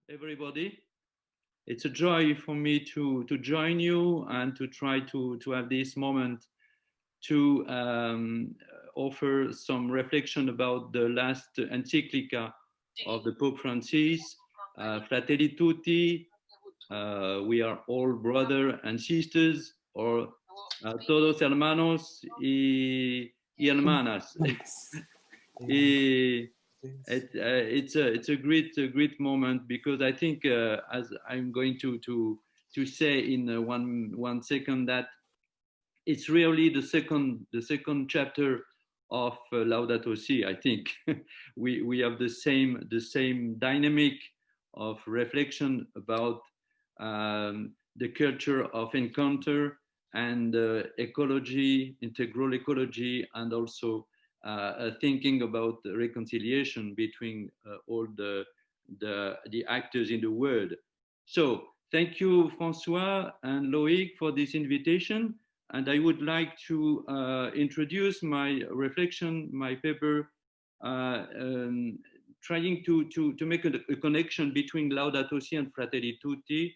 everybody. It's a joy for me to join you and to try to have this moment to offer some reflection about the last encyclica of the Pope Francis, Fratelli Tutti. We are all brothers and sisters, or todos hermanos y hermanas. Y it's a great moment because I think as I'm going to say in one second that it's really the second chapter of Laudato Si. I think we have the same dynamic of reflection about the culture of encounter and ecology, integral ecology, and also thinking about the reconciliation between all the actors in the world. So thank you, Francois and Loïc, for this invitation. And I would like to introduce my reflection, my paper, trying to make a connection between Laudato Si and Fratelli Tutti,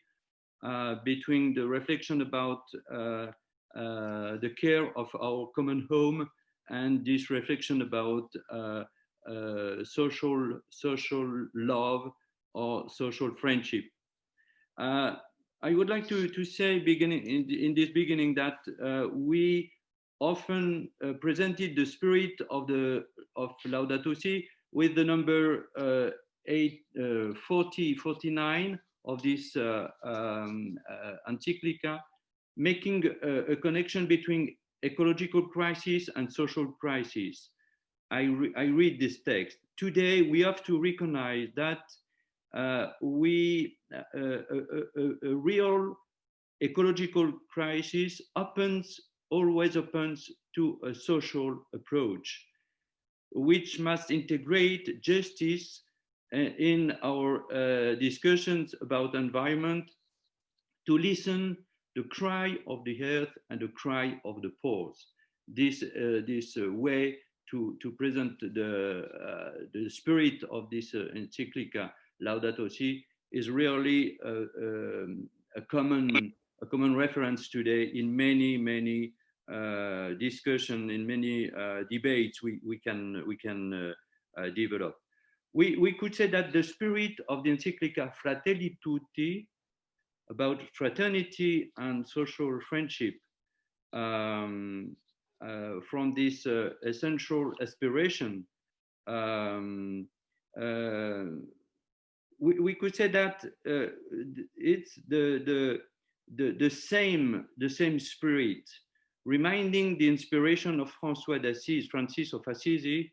between the reflection about the care of our common home and this reflection about social love or social friendship. I would like to say in this beginning that we often presented the spirit of Laudato Si with the number 49 of this encyclica, making a connection between ecological crisis and social crisis. I read this text. Today, we have to recognize that a real ecological crisis always opens to a social approach, which must integrate justice in our discussions about environment, to listen the cry of the earth and the cry of the poor. This way to present the spirit of this encyclica Laudato Si is really a common reference today in many discussion, in many debates we can develop. We could say that the spirit of the encyclica Fratelli Tutti, about fraternity and social friendship, from this essential aspiration, we could say that it's the same spirit, reminding the inspiration of Francis of Assisi,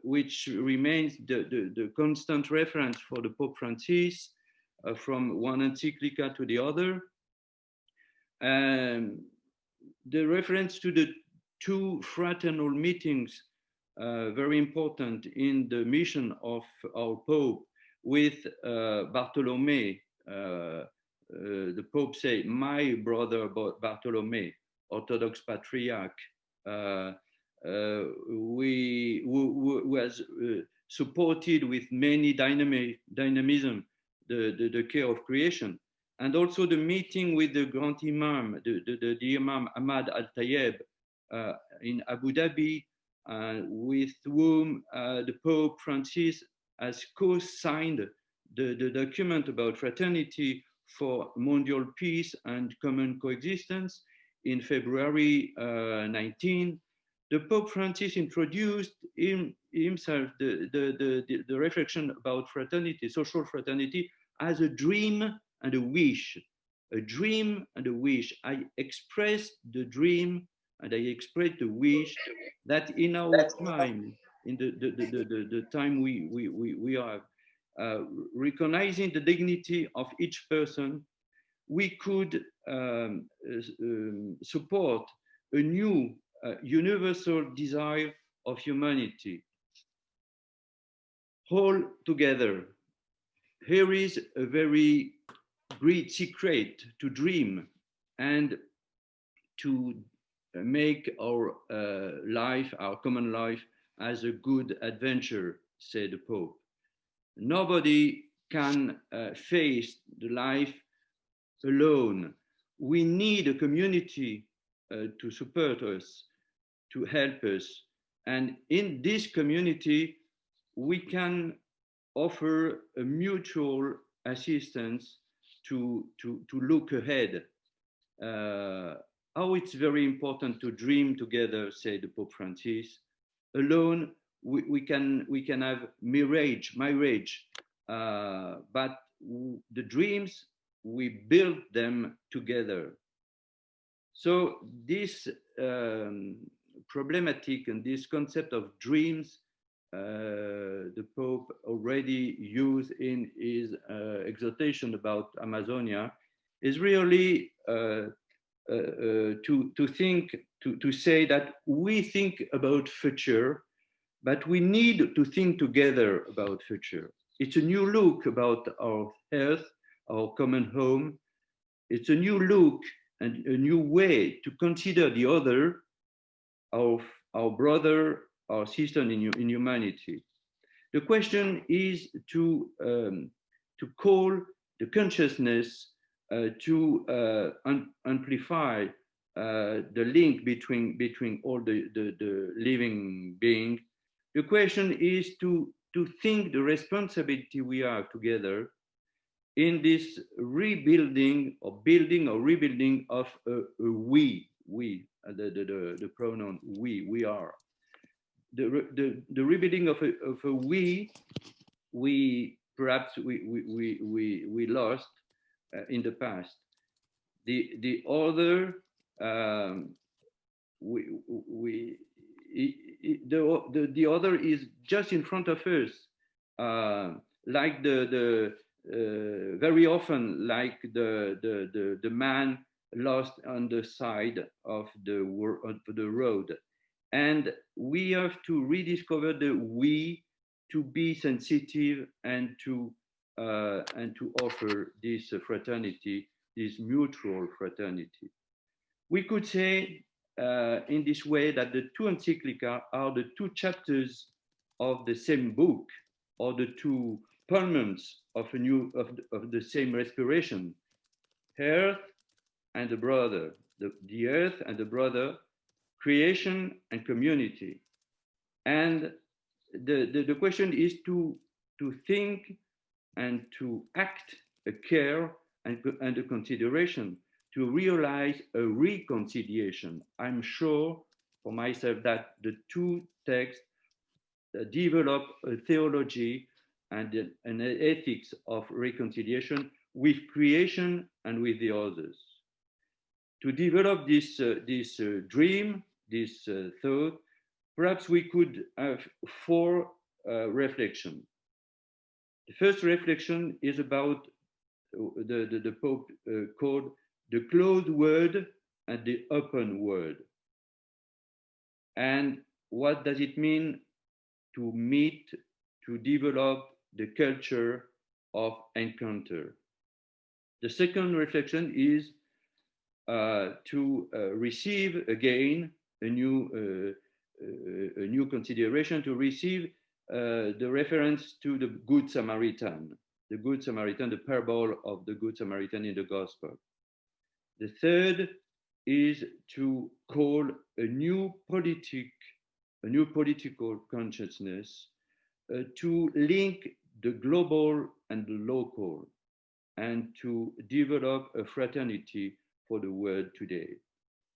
which remains the constant reference for the Pope Francis from one encyclica to the other. The reference to the two fraternal meetings, very important in the mission of our Pope with Bartolome. The Pope say, my brother Bartolome, Orthodox Patriarch, who was supported with many dynamism, the care of creation. And also the meeting with the Grand Imam, the Imam Ahmad Al-Tayeb in Abu Dhabi, with whom the Pope Francis has co-signed the document about fraternity for mondial peace and common coexistence in February 19. The Pope Francis introduced himself the reflection about fraternity, social fraternity, as a dream and a wish. A dream and a wish. I expressed the dream and I expressed the wish that in our time, in the time we are recognizing the dignity of each person, we could support a new universal desire of humanity. All together, here is a very great secret to dream and to make our life, our common life, as a good adventure, said the Pope. Nobody can face the life alone. We need a community to support us, to help us. And in this community, we can offer a mutual assistance to look ahead. How it's very important to dream together, said Pope Francis. Alone, we can have mirage, but the dreams, we build them together. So this problematic and this concept of dreams, the Pope already used in his exhortation about Amazonia, is really to think, to say that we think about future, but we need to think together about future. It's a new look about our earth, our common home. It's a new look and a new way to consider the other, our brother, our sister in humanity. The question is to call the consciousness to amplify the link between all the living beings. The question is to think the responsibility we have together in this rebuilding or building or rebuilding of a we, the pronoun we are. The rebuilding of a we perhaps we lost in the past. The other the other is just in front of us, like very often like the man lost on the side of the road, and we have to rediscover the we, to be sensitive and to offer this fraternity, this mutual fraternity. We could say in this way that the two encyclica are the two chapters of the same book, or the two pulmons of the same respiration. Earth and the brother, the earth and the brother, creation and community. And the question is to think and to act a care and a consideration to realize a reconciliation. I'm sure for myself that the two texts develop a theology and an ethics of reconciliation with creation and with the others. To develop this dream, this thought, perhaps we could have four reflections. The first reflection is about the Pope called the closed word and the open word. And what does it mean to meet, to develop the culture of encounter? The second reflection is to receive again a new consideration, to receive the reference to the Good Samaritan, the parable of the Good Samaritan in the Gospel. The third is to call a new political consciousness to link the global and the local, and to develop a fraternity for the world today.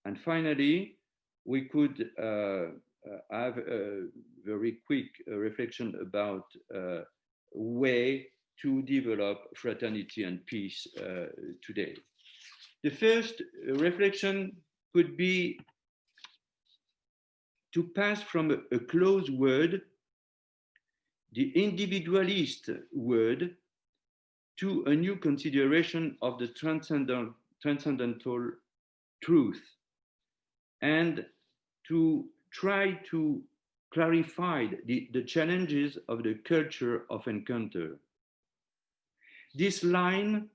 And finally, we could have a very quick reflection about a way to develop fraternity and peace today. The first reflection could be to pass from a closed word, the individualist word, to a new consideration of the transcendental truth, and to try to clarify the challenges of the culture of encounter. This line,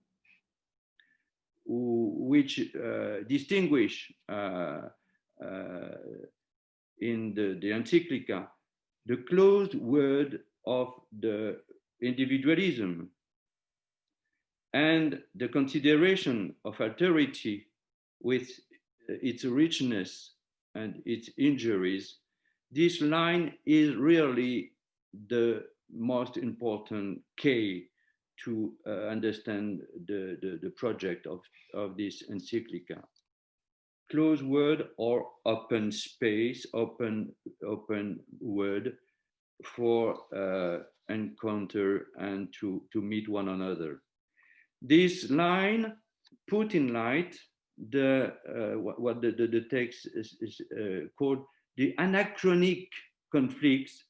which distinguish in the Encyclica the closed word of the individualism and the consideration of alterity with its richness and its injuries, this line is really the most important key to understand the project of this encyclical. Closed word or open space, open word for encounter and to meet one another. This line put in light what the text is called the anachronic conflicts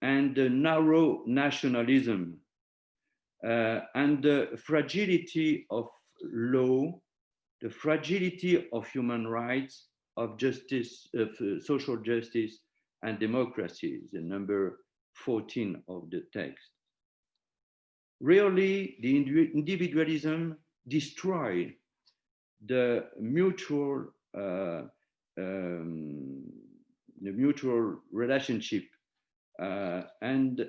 and the narrow nationalism and the fragility of law, the fragility of human rights, of justice, of social justice and democracy, the number 14 of the text. Really, the individualism destroys the mutual relationship, and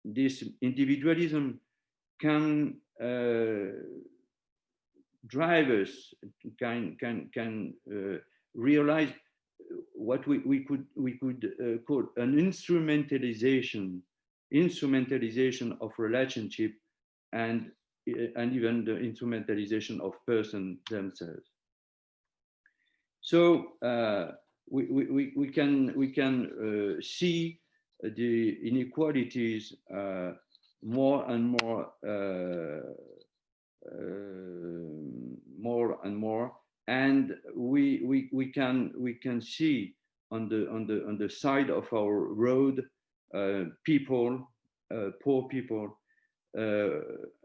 this individualism can drive us, can realize what we could call an instrumentalization of relationship and even the instrumentalization of persons themselves. So we can see the inequalities more and more, and we can see on the side of our road people, poor people,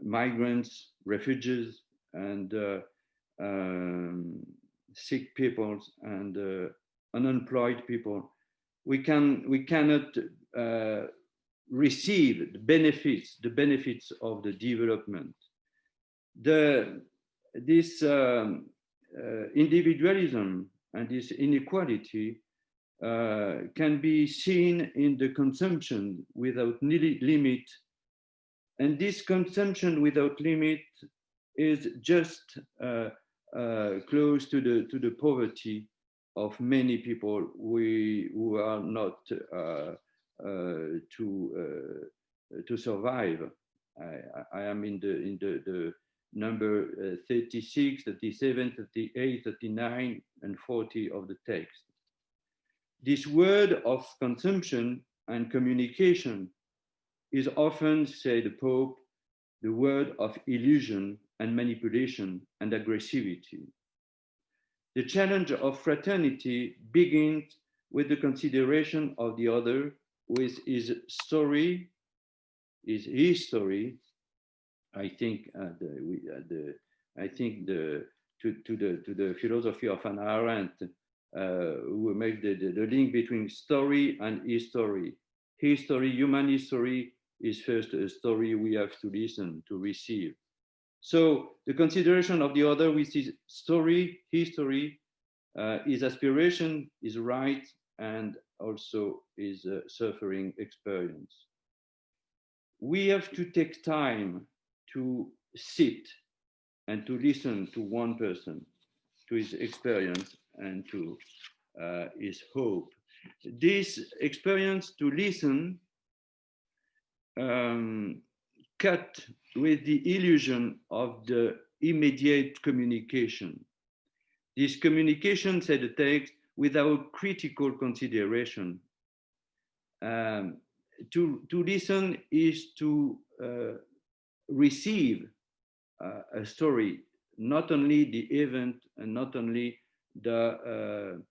migrants, refugees, and sick people and unemployed people. We cannot receive the benefits of the development. This individualism and this inequality can be seen in the consumption without limit, and this consumption without limit is just close to the poverty of many people who are not to survive. I am in the number 36, 37, 38, 39, and 40 of the text. This word of consumption and communication is often, say the Pope, the word of illusion and manipulation and aggressivity. The challenge of fraternity begins with the consideration of the other, with his story, his story. I think to the philosophy of Hannah Arendt, who make the link between story and history. History, human history, is first a story we have to listen to receive. So the consideration of the other with his story, history, his aspiration, his right, and also his suffering experience. We have to take time to sit and to listen to one person, to his experience and to his hope. This experience to listen cut with the illusion of the immediate communication. This communication, said the text, without critical consideration. To listen is to receive a story, not only the event and not only the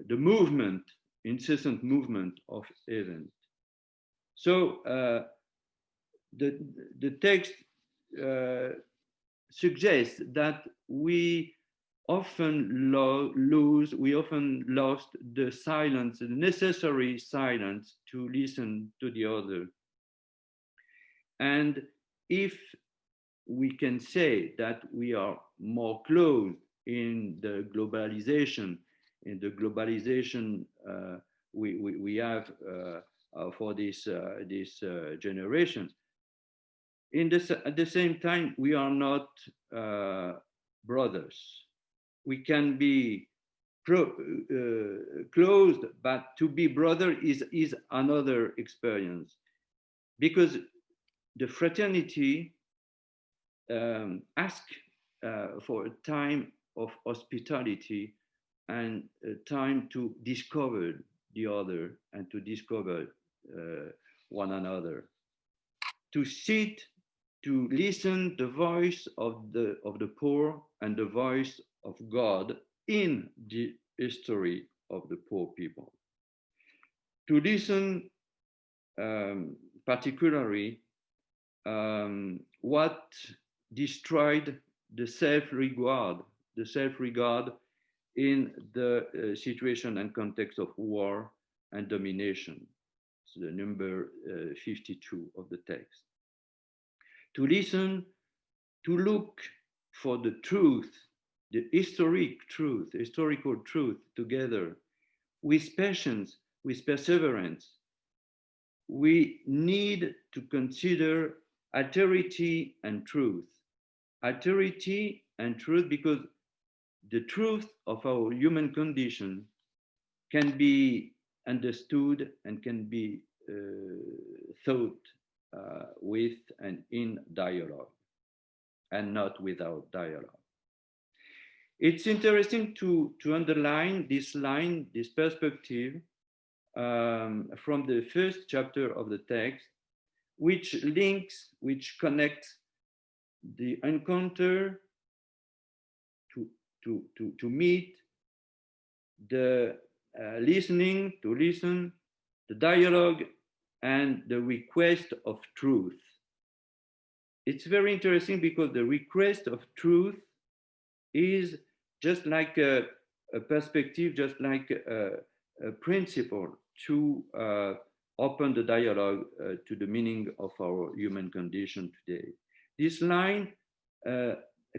movement, incessant movement of event. So the text suggests that we often lost the silence, the necessary silence to listen to the other. And if we can say that we are more close in the globalization, we have for this generation, At the same time, we are not brothers. We can be closed, but to be brother is another experience, because the fraternity asks for a time of hospitality and a time to discover the other and to discover one another, to sit, to listen the voice of the poor and the voice of God in the history of the poor people, to listen particularly what destroyed the self-regard in the situation and context of war and domination. It's the number 52 of the text. To listen, to look for the truth, the historical truth together, with patience, with perseverance. We need to consider alterity and truth. Alterity and truth, because the truth of our human condition can be understood and can be thought with and in dialogue, and not without dialogue. It's interesting to underline this line, this perspective from the first chapter of the text, which connects the encounter to meet, the listening, to listen, the dialogue, and the request of truth. It's very interesting because the request of truth is just like a perspective, just like a principle to open the dialogue to the meaning of our human condition today. This line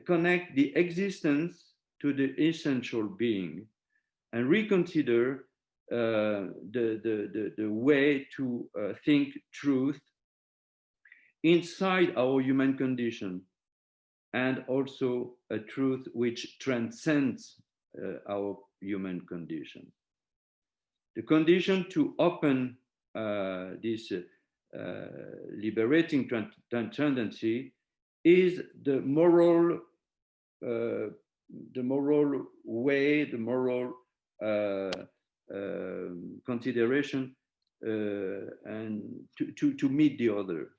connects the existence to the essential being and reconsider the way to think truth inside our human condition, and also a truth which transcends our human condition. The condition to open this liberating tendency is the moral way, the moral consideration, and to meet the other.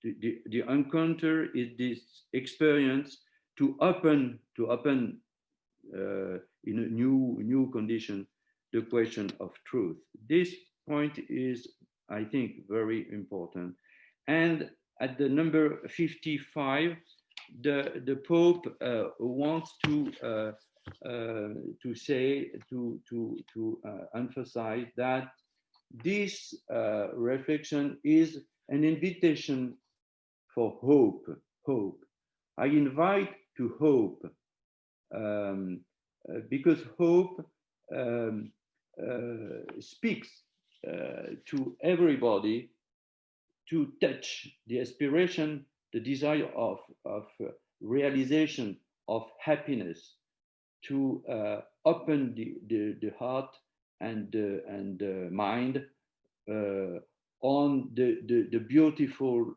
The encounter is this experience to open in a new condition the question of truth. This point is, I think, very important. And at the number 55, the Pope wants to emphasize that this reflection is an invitation for hope. I invite to hope, because hope speaks to everybody, to touch the aspiration, the desire of realization of happiness, to open the heart and the mind on the beautiful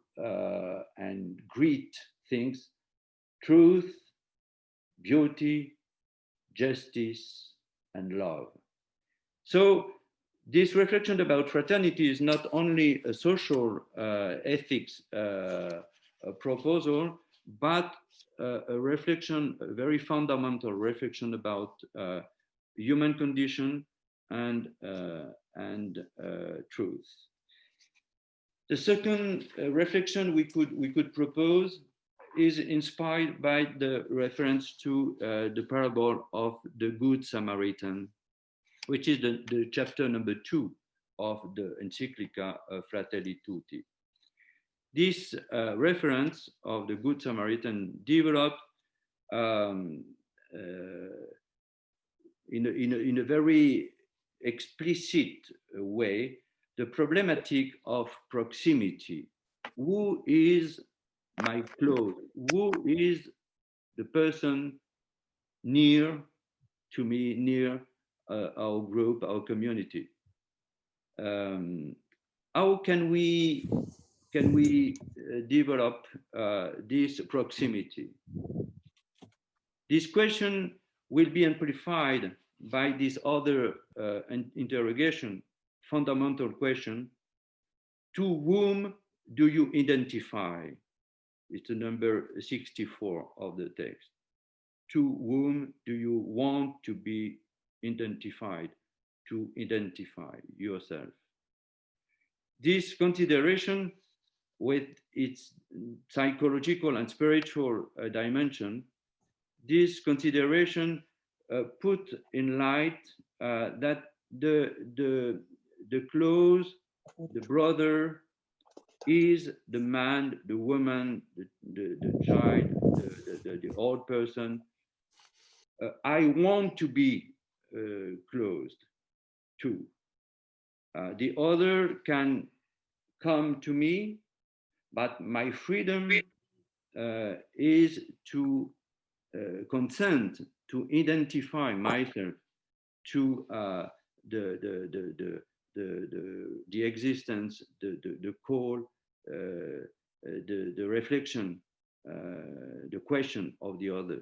and great things: truth, beauty, justice, and love. So this reflection about fraternity is not only a social ethics proposal, but a reflection, a very fundamental reflection about human condition and truth. The second reflection we could propose is inspired by the reference to the parable of the Good Samaritan, which is the chapter number 2 of the Encyclical Fratelli Tutti. This reference of the Good Samaritan developed in a very explicit way the problematic of proximity, who is my close, who is the person near to me, near our group, our community. How can we develop this proximity? This question will be amplified by this other interrogation, fundamental question: to whom do you identify? It's the number 64 of the text. To whom do you want to be identified, to identify yourself? This consideration, with its psychological and spiritual dimension, this consideration put in light that the close, the brother, is the man, the woman, the child, the old person. I want to be closed to. The other can come to me, but my freedom is to consent to identify myself to the existence, the call, the reflection, the question of the other.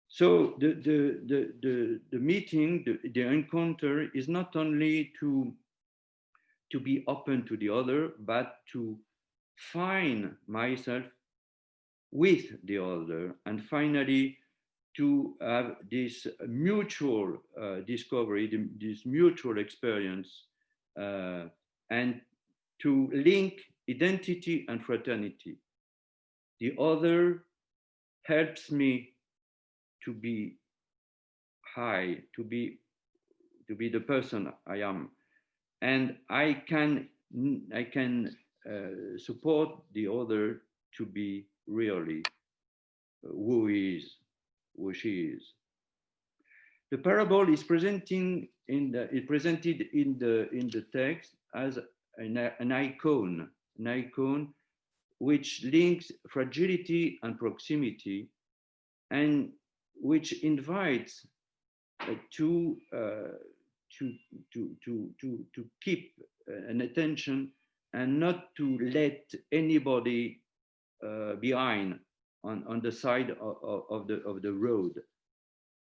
So the meeting, the encounter is not only to be open to the other, but to find myself with the other, and finally to have this mutual discovery, this mutual experience, and to link identity and fraternity. The other helps me to be high, to be the person I am, and I can support the other to be really who she is. The parable is presented in the text as an icon which links fragility and proximity, and which invites to keep an attention and not to let anybody behind on the side of the road.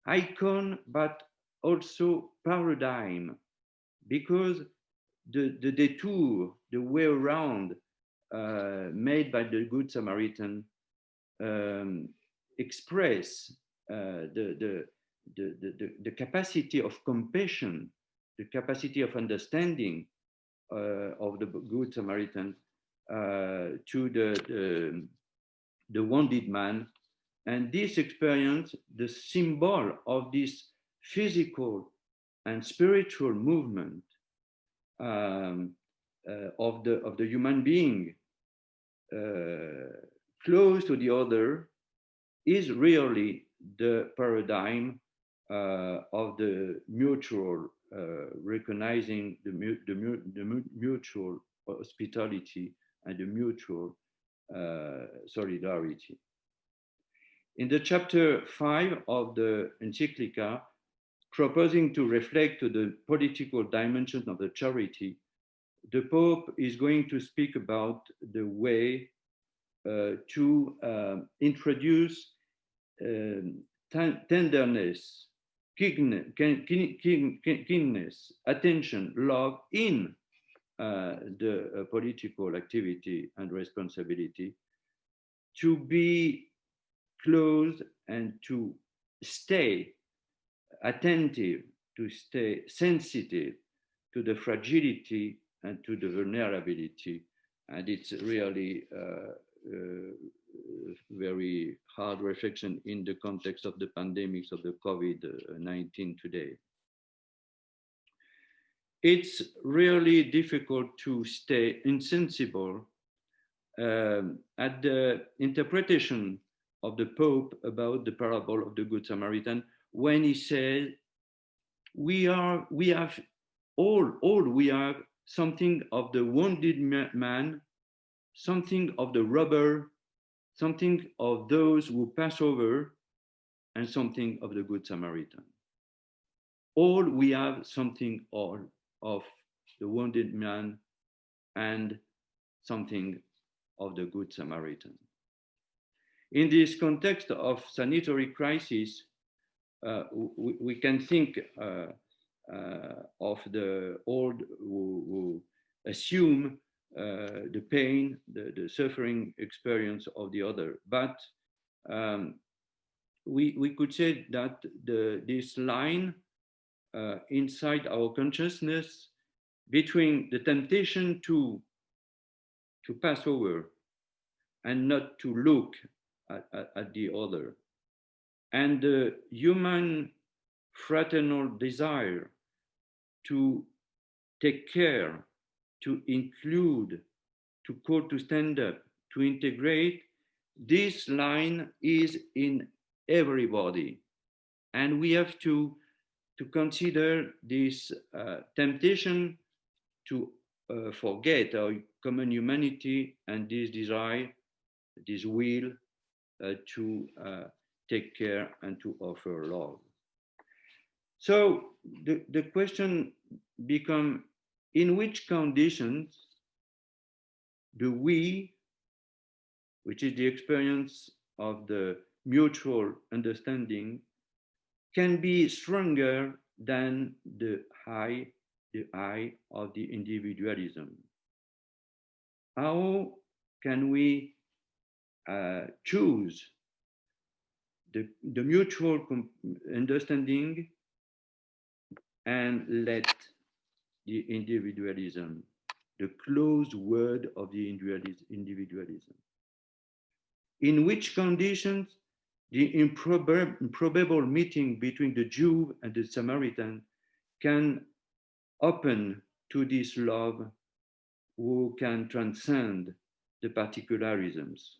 Icon, but also paradigm, because the detour, the way around made by the Good Samaritan express the capacity of compassion, the capacity of understanding of the Good Samaritan to the wounded man. And this experience, the symbol of this physical and spiritual movement of the human being close to the other, is really the paradigm of the mutual recognizing the mutual hospitality and the mutual solidarity. In the chapter 5 of the Encyclical, proposing to reflect to the political dimension of the charity, the Pope is going to speak about the way to introduce tenderness, kindness, attention, love in the political activity and responsibility, to be close and to stay attentive, to stay sensitive to the fragility and to the vulnerability. And it's really very hard reflection in the context of the pandemics of the COVID-19 today. It's really difficult to stay insensible at the interpretation of the Pope about the parable of the Good Samaritan, when he says, we have something of the wounded man something of the robber, something of those who pass over, and something of the Good Samaritan. All we have something all of the wounded man and something of the Good Samaritan. In this context of sanitary crisis, we can think of the old who assume the pain, the suffering experience of the other. But we could say that this line inside our consciousness between the temptation to pass over and not to look at the other, and the human fraternal desire to take care, to include, to call to stand up, to integrate, this line is in everybody. And we have to consider this temptation to forget our common humanity and this desire, this will to take care and to offer love. So the question becomes, in which conditions do we, which is the experience of the mutual understanding, can be stronger than the I of the individualism? How can we choose the mutual understanding and let the individualism, the closed word of the individualism? In which conditions the improbable meeting between the Jew and the Samaritan can open to this love who can transcend the particularisms?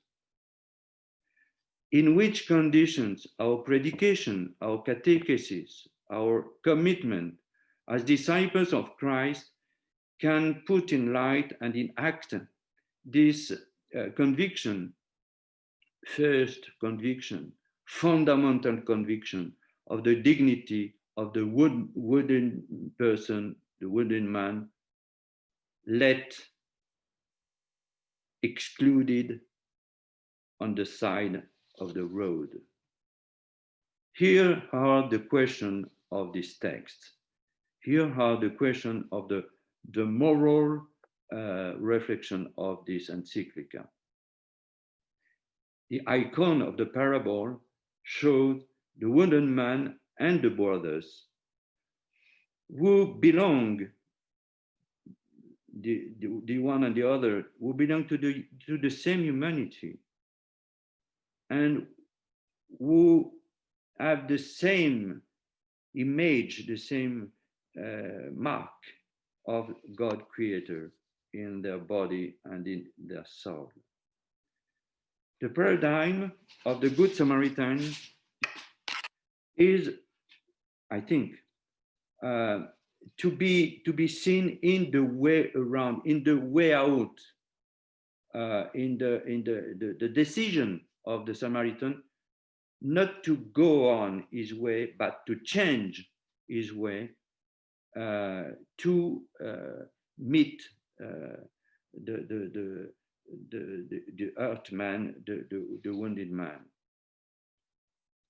In which conditions our predication, our catechesis, our commitment as disciples of Christ can put in light and in act this conviction, first conviction, fundamental conviction of the dignity of the wooden person, the wooden man, let excluded on the side of the road. Here are the questions of this text. Here are the questions of the moral reflection of this encyclical. The icon of the parable showed the wounded man and the brothers who belong, the one and the other, who belong to the same humanity and who have the same image, the same mark of God Creator in their body and in their soul. The paradigm of the Good Samaritan is, I think, to be seen in the way around, in the way out, in the decision of the Samaritan not to go on his way, but to change his way to meet the hurt man, the wounded man.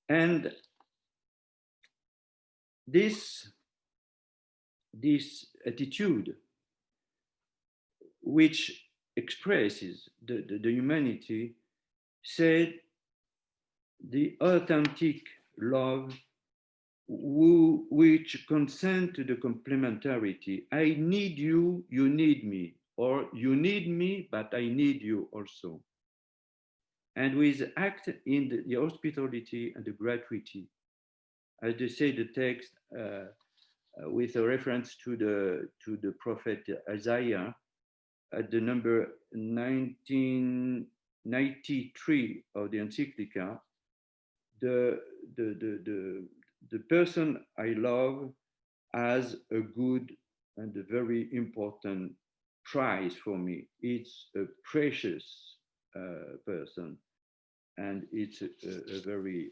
And this attitude, which expresses the humanity, said the authentic love which consent to the complementarity. I need you, you need me, or you need me, but I need you also. And with act in the hospitality and the gratuity, as they say the text, with a reference to the prophet Isaiah, at the number 1993 of the Encyclical, the person I love has a good and a very important prize for me. It's a precious person, and it's a very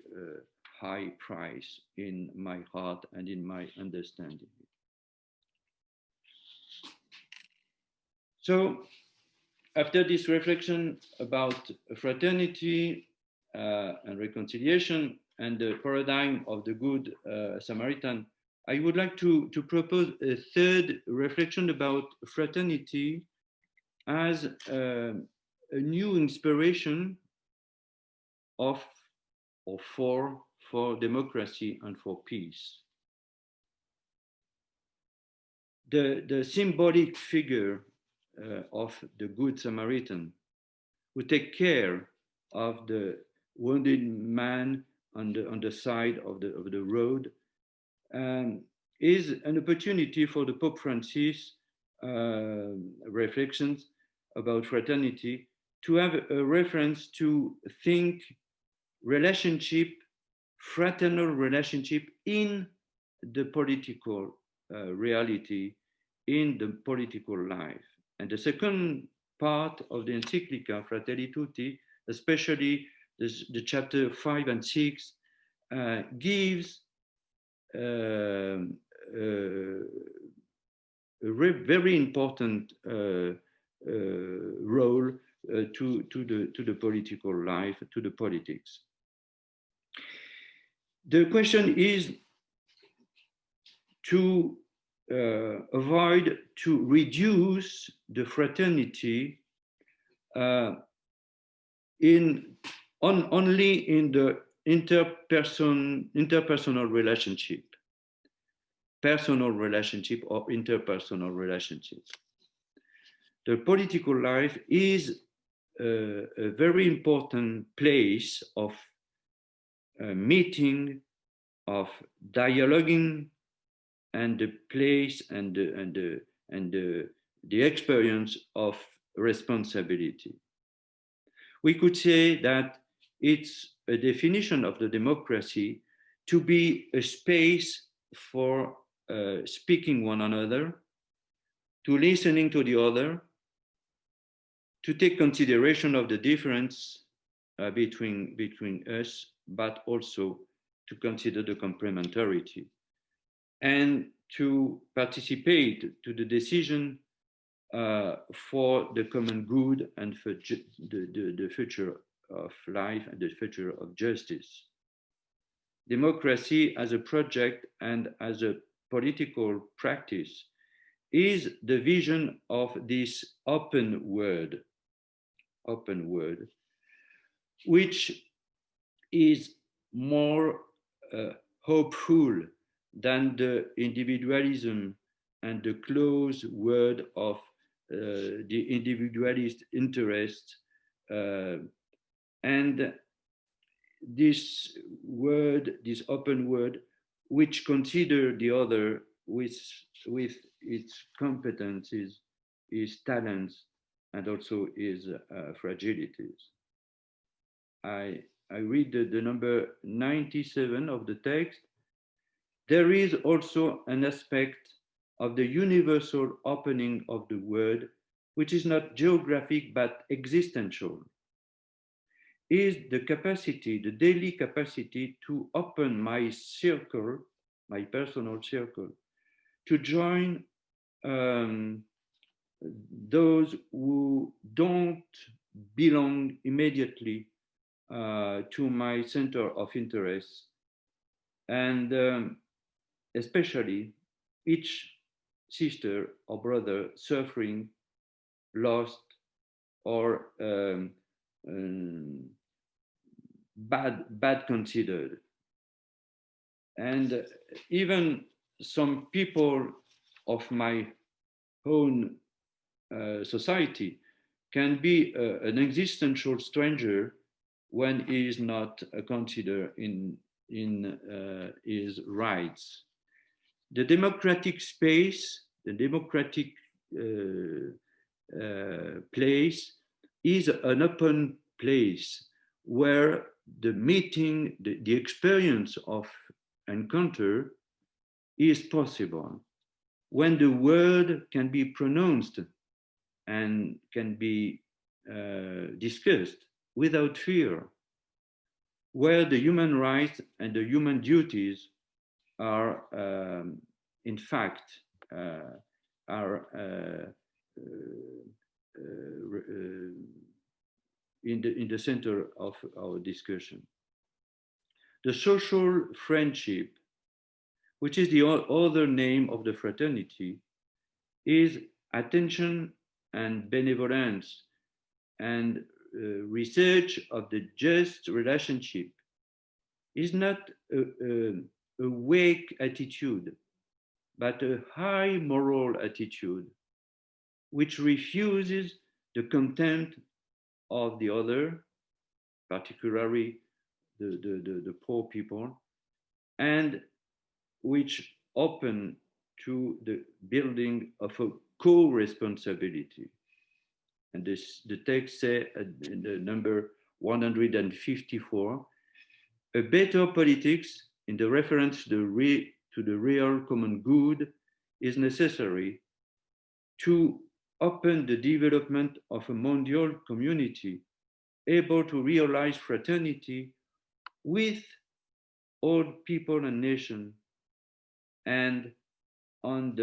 high price in my heart and in my understanding. So after this reflection about fraternity and reconciliation and the paradigm of the Good Samaritan, I would like to propose a third reflection about fraternity as a new inspiration of or for democracy and for peace. The symbolic figure of the Good Samaritan, who take care of the wounded man on the side of the road, is an opportunity for the Pope Francis reflections about fraternity to have a reference to think relationship, fraternal relationship in the political reality, in the political life. And the second part of the Encyclical, Fratelli Tutti, especially the chapter 5 and 6, gives a very important role to the political life, to the politics. The question is to avoid, to reduce the fraternity only in the interpersonal relationship, personal relationship or interpersonal relationships. The political life is a very important place of meeting, of dialoguing, and the place and the experience of responsibility. We could say that it's a definition of the democracy to be a space for speaking one another, to listening to the other, to take consideration of the difference between us, but also to consider the complementarity, and to participate to the decision for the common good and for the future of life and the future of justice. Democracy as a project and as a political practice is the vision of this open world, which is more hopeful than the individualism and the closed word of the individualist interest. And this word, this open word, which consider the other with its competencies, its talents, and also its fragilities. I read the number 97 of the text. There is also an aspect of the universal opening of the word, which is not geographic but existential, is the capacity, the daily capacity to open my circle, my personal circle, to join those who don't belong immediately to my center of interest, and especially each sister or brother suffering, lost, or bad considered. And even some people of my own society can be an existential stranger when he is not considered in his rights. The democratic space, the democratic place is an open place where the meeting, the experience of encounter is possible, when the word can be pronounced and can be discussed without fear, where the human rights and the human duties are, in fact, are in the center of our discussion. The social friendship, which is the other name of the fraternity, is attention and benevolence and research of the just relationship. Is not a weak attitude, but a high moral attitude, which refuses the contempt of the other, particularly the poor people, and which open to the building of a co-responsibility. And the text says in the number 154, a better politics in the reference to the real common good is necessary to open the development of a mondial community able to realize fraternity with all people and nations, and on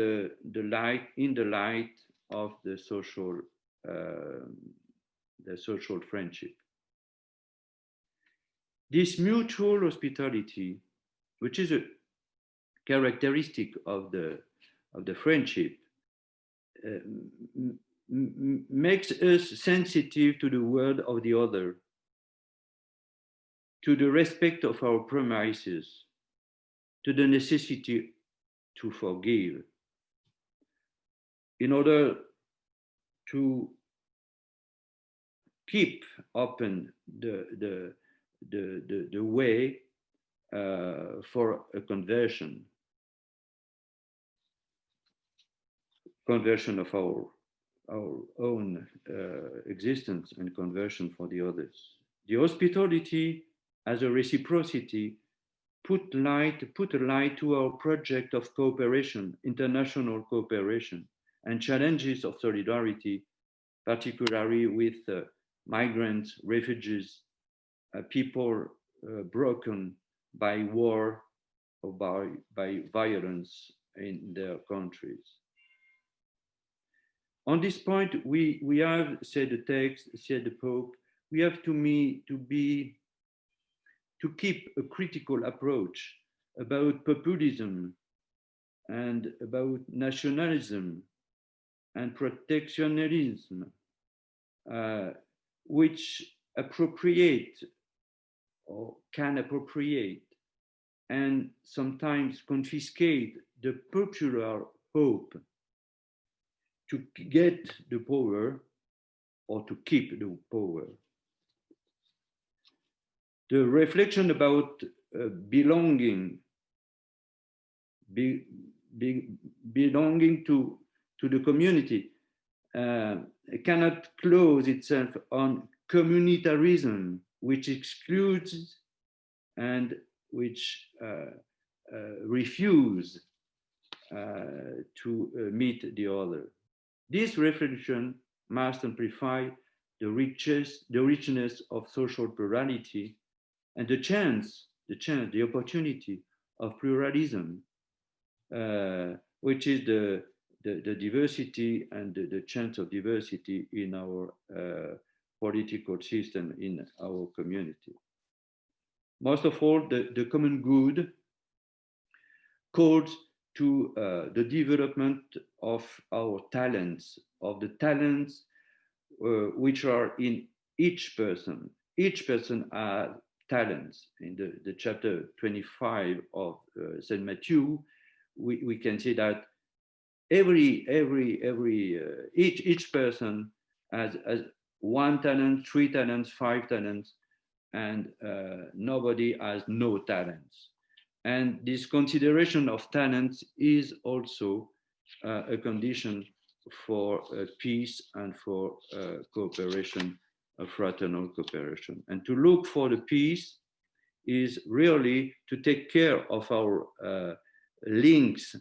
in the light of the social friendship. This mutual hospitality, which is a characteristic of the friendship, makes us sensitive to the word of the other, to the respect of our premises, to the necessity to forgive, in order to keep open the way for a conversion of our own existence and conversion for the others. The hospitality as a reciprocity put a light to our project of cooperation, international cooperation, and challenges of solidarity, particularly with migrants, refugees, people broken by war or by violence in their countries. On this point, we have, said the text, said the Pope, we have to keep a critical approach about populism and about nationalism and protectionism, which appropriate or can appropriate and sometimes confiscate the popular hope to get the power or to keep the power. The reflection about belonging to the community cannot close itself on communitarism, which excludes and which refuse to meet the other. This reflection must amplify the richness of social plurality and the opportunity of pluralism, which is the diversity and the chance of diversity in our political system, in our community. Most of all, the common good calls to the development of our talents, of the talents which are in each person. Each person has talents. In the chapter 25 of St. Matthew, we can see that each person has one talent, 3 talents, 5 talents, and nobody has no talents. And this consideration of talents is also a condition for peace and for cooperation, fraternal cooperation. And to look for the peace is really to take care of our links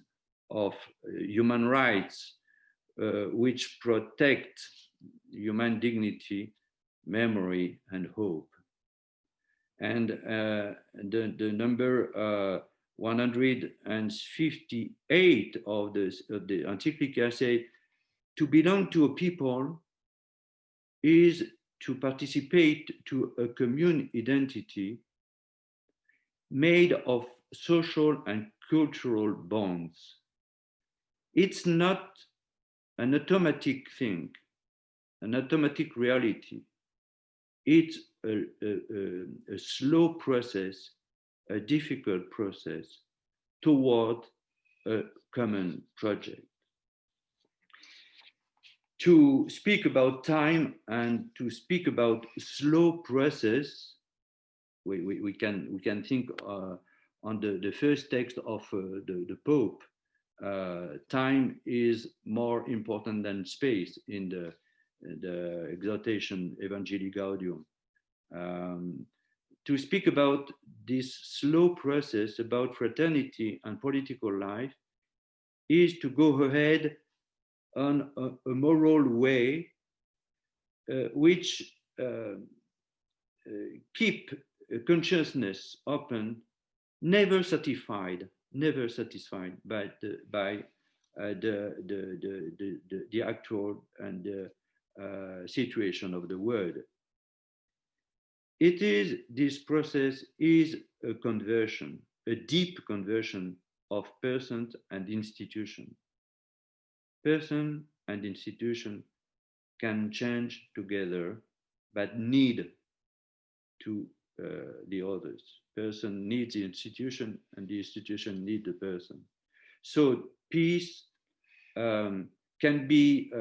of human rights which protect human dignity, memory, and hope. And the number 158 of the Encyclical say, to belong to a people is to participate to a commune identity made of social and cultural bonds. It's not an automatic thing, an automatic reality. It's a slow process, a difficult process toward a common project. To speak about time and to speak about slow process, we can think on the first text of the Pope. Time is more important than space in the exhortation Evangelii Gaudium. To speak about this slow process about fraternity and political life is to go ahead on a moral way which keep consciousness open, never satisfied by the actual and the situation of the world. This process is a conversion, a deep conversion of person and institution. Person and institution can change together, but need to the others. Person needs the institution, and the institution needs the person. So peace can be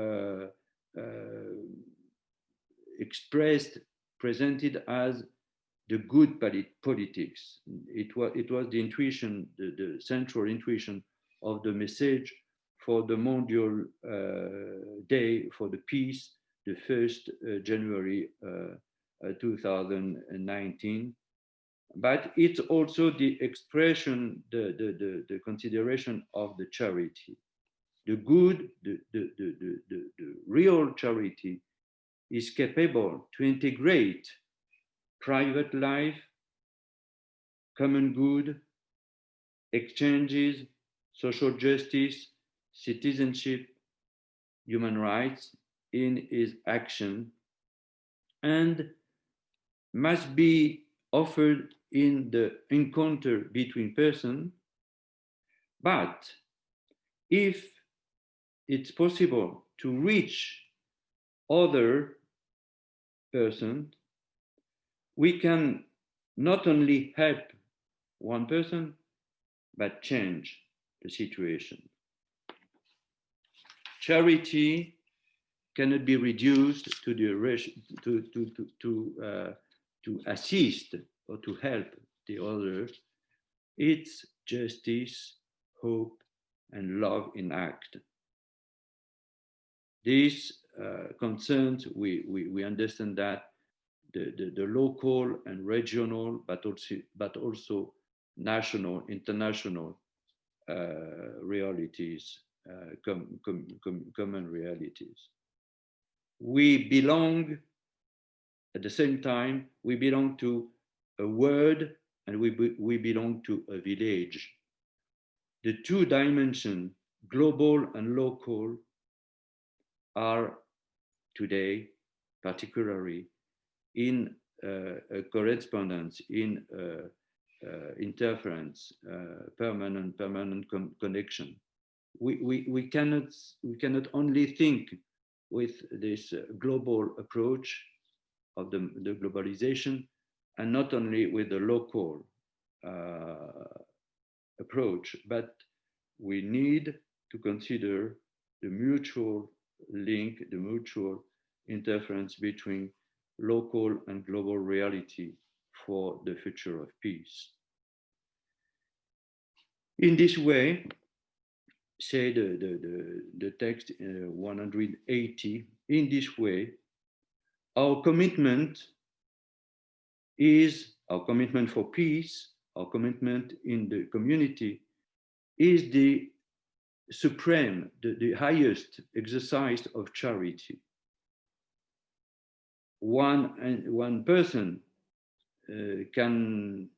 expressed, presented as the good politics. It was the intuition, the central intuition of the message for the Mondial Day for the Peace, the 1st January 2019. But it's also the expression, the consideration of the charity. The good, the real charity is capable to integrate private life, common good, exchanges, social justice, citizenship, human rights in its action, and must be offered in the encounter between persons. But if it's possible to reach other persons, we can not only help one person, but change the situation. Charity cannot be reduced to to assist or to help the other. It's justice, hope, and love in act. This concerns, we understand that the local and regional, but also national, international realities, common realities. We belong, at the same time, we belong to a world and we belong to a village. The two dimensions, global and local, are today particularly in a correspondence, in interference, permanent connection. We cannot only think with this global approach of the globalization, and not only with the local approach, but we need to consider the mutual link, the mutual interference between local and global reality for the future of peace. In this way, say the text 180, in this way, our commitment for peace, our commitment in the community is the supreme, the highest exercise of charity. One person can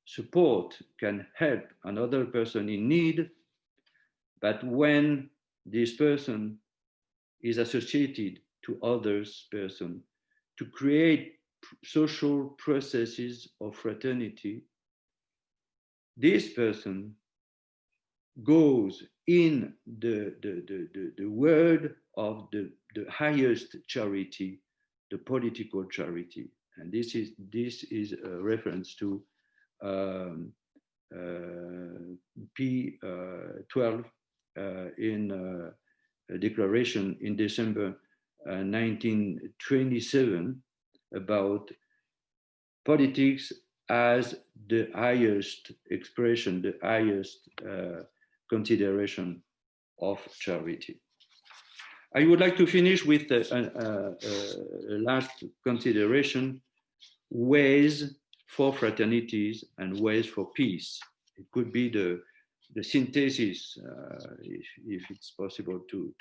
support, can help another person in need, but when this person is associated to others person to create social processes of fraternity, this person goes in the word of the highest charity, the political charity. And this is a reference to P12 in a declaration in December 1927 about politics as the highest expression, the highest consideration of charity. I would like to finish with a last consideration, ways for fraternities and ways for peace. It could be the synthesis, if it's possible to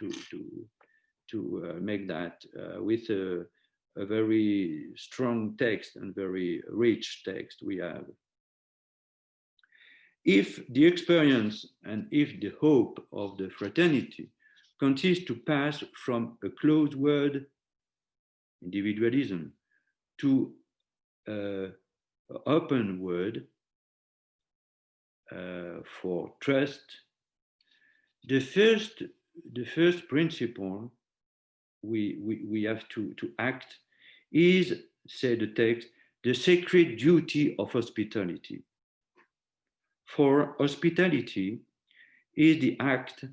make that with a very strong text and very rich text we have. If the experience and if the hope of the fraternity consists to pass from a closed word, individualism, to open word for trust, the first principle we have to act is, say the text, the sacred duty of hospitality. For hospitality is the act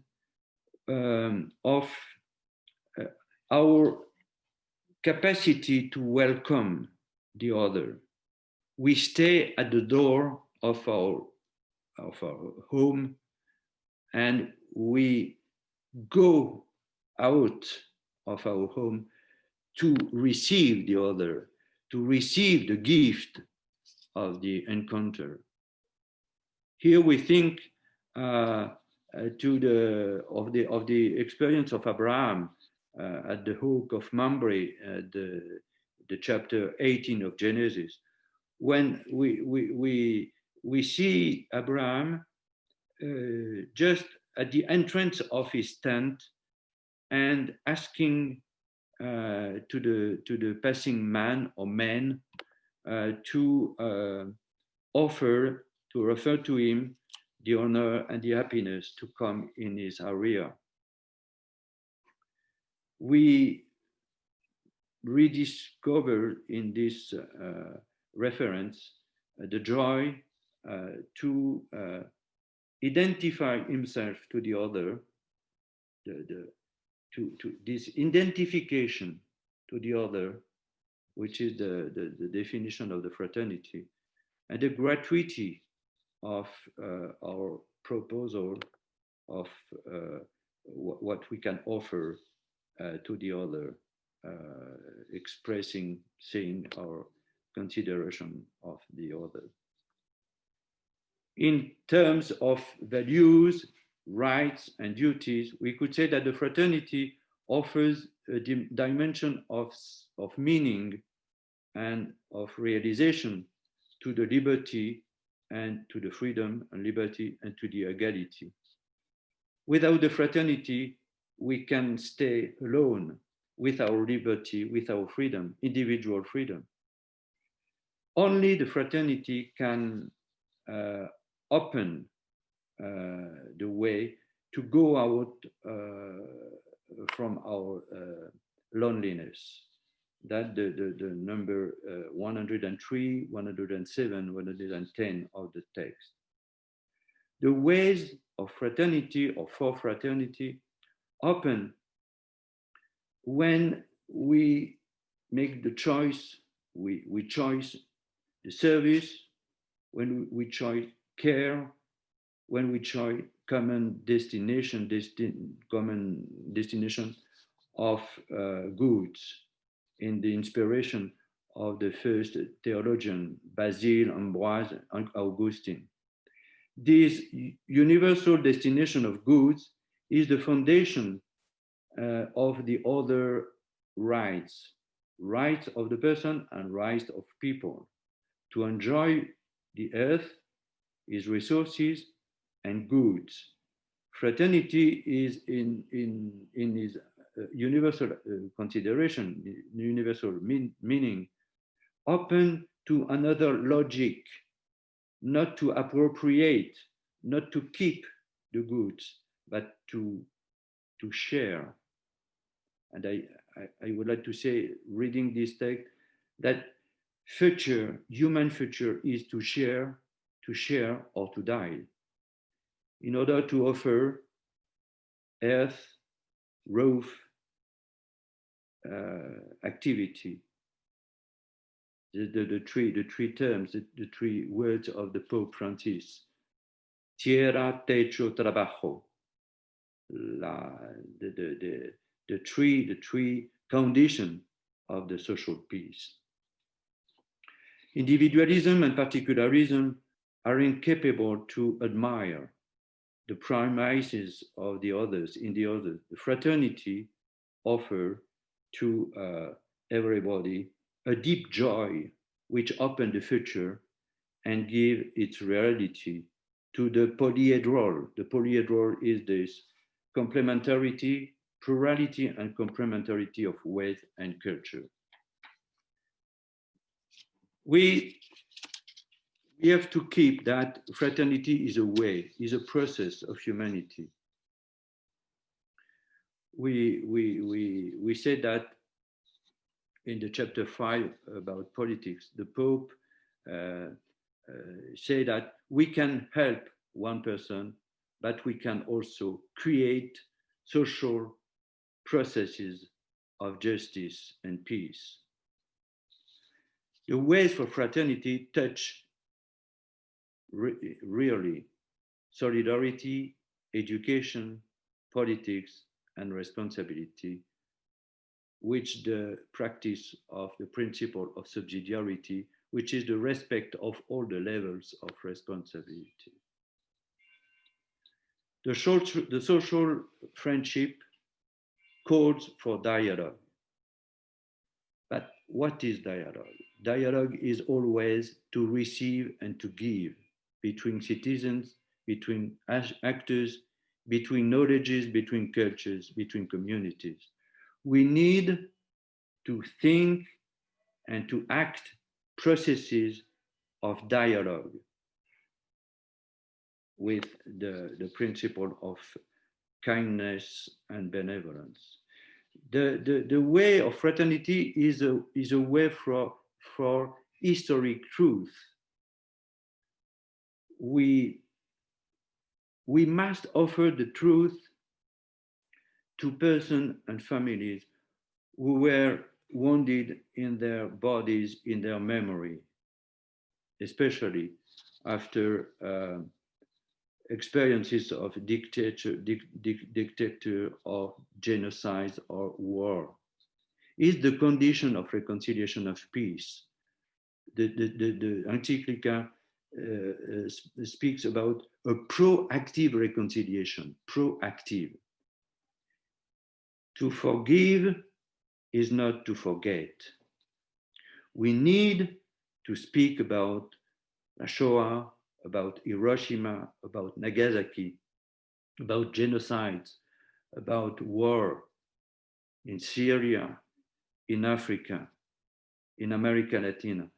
of our capacity to welcome the other. We stay at the door of our home and we go out of our home to receive the other, to receive the gift of the encounter. Here we think of the experience of Abraham at the Oak of Mamre, the chapter 18 of Genesis, when we see Abraham just at the entrance of his tent and asking to the passing man or men to offer, to refer to him the honor and the happiness to come in his area. We rediscover in this reference the joy to identify himself to the other, to this identification to the other, which is the definition of the fraternity, and the gratuity of our proposal of what we can offer to the other, expressing, saying our consideration of the other. In terms of values, rights, and duties, we could say that the fraternity offers a dimension of meaning and of realization to the liberty and to the freedom and liberty and to the equality. Without the fraternity, we can stay alone with our liberty, with our freedom, individual freedom. Only the fraternity can open the way to go out from our loneliness. That the number 103, 107, 110 of the text. The ways of fraternity or for fraternity open when we make the choice, we choose the service, when we choose care, when we choose common destination of goods, in the inspiration of the first theologian, Basil Ambroise Augustine. This universal destination of goods is the foundation of the other rights, rights of the person and rights of people to enjoy the earth, its resources and goods. Fraternity is in its universal consideration, universal meaning, open to another logic, not to appropriate, not to keep the goods, but to share. And I would like to say, reading this text, that future, human future, is to share or to die, in order to offer earth, roof, activity. The three terms, the three words of the Pope Francis: tierra, techo, trabajo. The three conditions of the social peace. Individualism and particularism are incapable to admire the premises of the others in the others. The fraternity offer to everybody a deep joy which open the future and give its reality to the polyhedral. The polyhedral is this complementarity, plurality and complementarity of wealth and culture. We have to keep that fraternity is a way, is a process of humanity. We said that in the chapter 5 about politics. The Pope say that we can help one person, but we can also create social processes of justice and peace. The ways for fraternity touch really solidarity, education, politics, and responsibility, which the practice of the principle of subsidiarity, which is the respect of all the levels of responsibility. The social friendship calls for dialogue. But what is dialogue? Dialogue is always to receive and to give between citizens, between actors, between knowledges, between cultures, between communities. We need to think and to act processes of dialogue with the principle of kindness and benevolence. The way of fraternity is a way for historic truth. We must offer the truth to persons and families who were wounded in their bodies, in their memory, especially after experiences of dictator or genocide or war. Is the condition of reconciliation of peace. The Encyclical speaks about a proactive reconciliation, proactive. To forgive is not to forget. We need to speak about the Shoah, about Hiroshima, about Nagasaki, about genocides, about war in Syria, in Africa, in America Latina.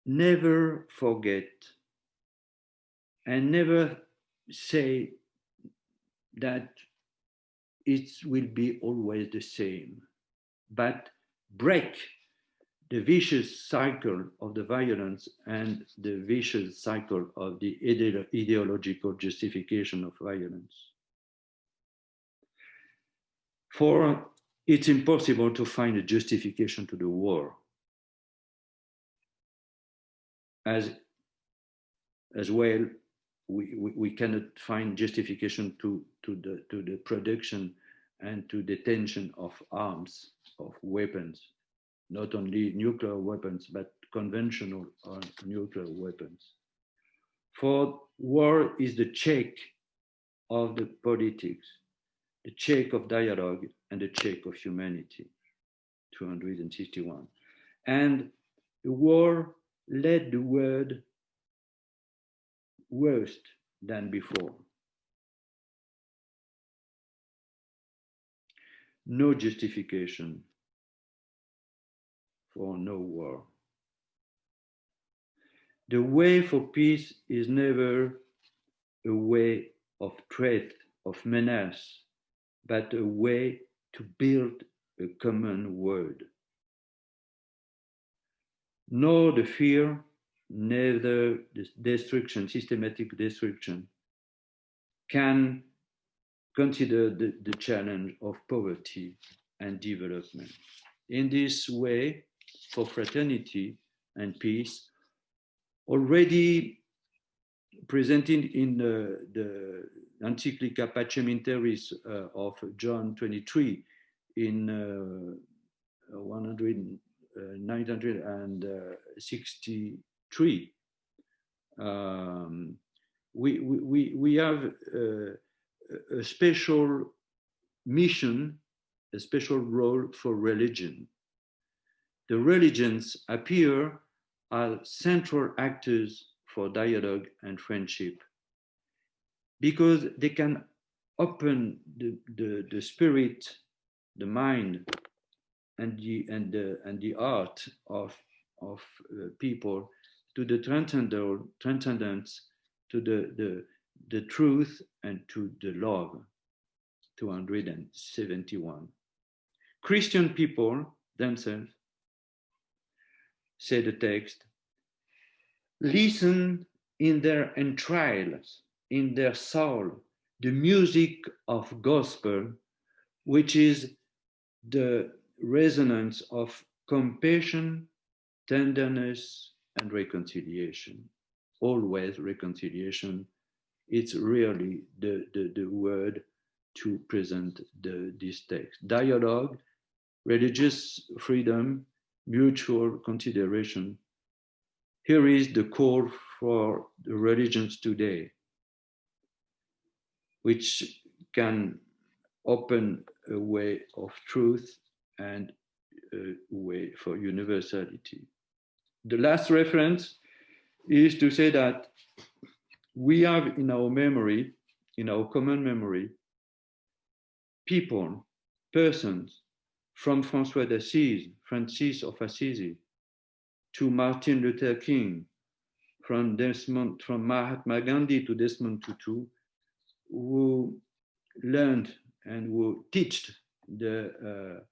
Never forget and never say that it will be always the same, but break the vicious cycle of the violence and the vicious cycle of the ideological justification of violence. For it's impossible to find a justification to the war. As well, we cannot find justification to the production and to detention of arms, of weapons, not only nuclear weapons, but conventional nuclear weapons. For war is the check of the politics, the check of dialogue, and the check of humanity. 261. And the war led the world worse than before. No justification for no war. The way for peace is never a way of threat, of menace, but a way to build a common world. Nor the fear, neither the destruction, systematic destruction, can consider the challenge of poverty and development. In this way, for fraternity and peace, already presented in the Encyclical Pacem in Terris of John 23 in 963, we have a special mission, a special role for religion. The religions appear as central actors for dialogue and friendship because they can open the spirit, the mind, and the art of people to the transcendence, to the truth, and to the love. 271. Christian people themselves, say the text, listen in their entrails, in their soul, the music of gospel, which is the resonance of compassion, tenderness, and reconciliation. Always reconciliation. It's really the word to present this text. Dialogue, religious freedom, mutual consideration. Here is the call for the religions today, which can open a way of truth and a way for universality. The last reference is to say that we have in our memory, in our common memory, people, persons, from François d'Assise, Francis of Assisi, to Martin Luther King, from Mahatma Gandhi to Desmond Tutu, who learned and who taught the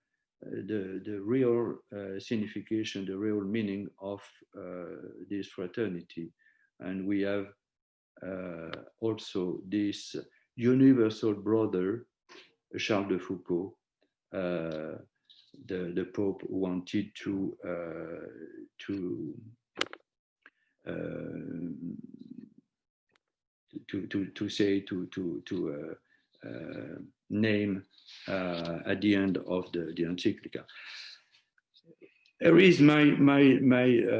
real signification, the real meaning of this fraternity. And we have also this universal brother, Charles de Foucault, the Pope wanted to say, to name at the end of the Encyclical. Here is my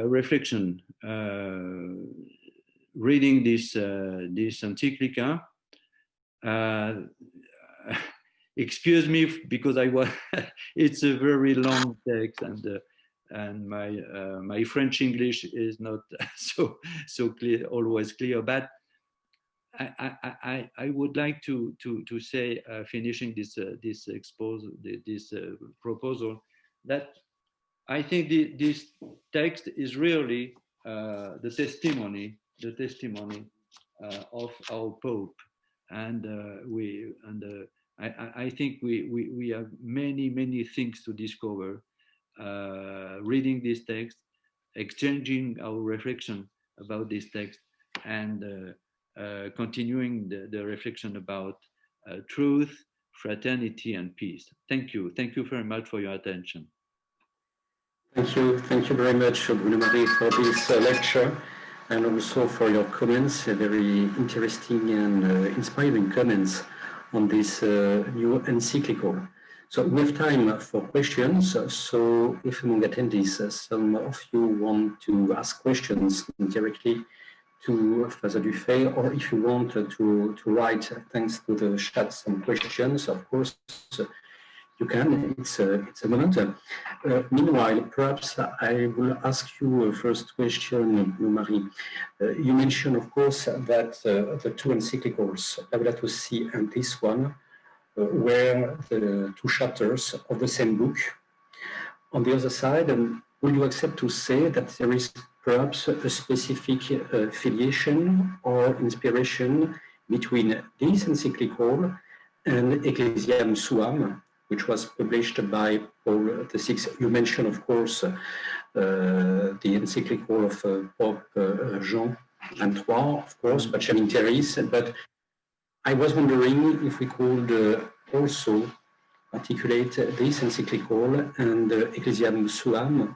reflection reading this Encyclical. Excuse me because it's a very long text, and my French English is not so clear, always clear. But I would like to say, finishing this proposal, that I think this text is really the testimony of our Pope, and I think we have many things to discover reading this text, exchanging our reflection about this text, and continuing the reflection about truth, fraternity, and peace. Thank you very much for your attention. Thank you very much, Bruno Marie, for this lecture, and also for your comments, very interesting and inspiring comments on this new encyclical. So we have time for questions. So if among attendees, some of you want to ask questions directly to Father Duffé, or if you want to write, thanks to the chat, some questions, of course, you can. It's a moment. Meanwhile, perhaps I will ask you a first question, Bruno Marie. You mentioned, of course, that the two encyclicals, Laudato Si and this one, were the two chapters of the same book. On the other side, would you accept to say that there is perhaps a specific filiation or inspiration between this encyclical and Ecclesiam Suam, which was published by Paul VI? You mentioned, of course, the encyclical of Pope Jean XXIII, of course, Pacem in Terris, but I was wondering if we could also articulate this encyclical and Ecclesiam Suam.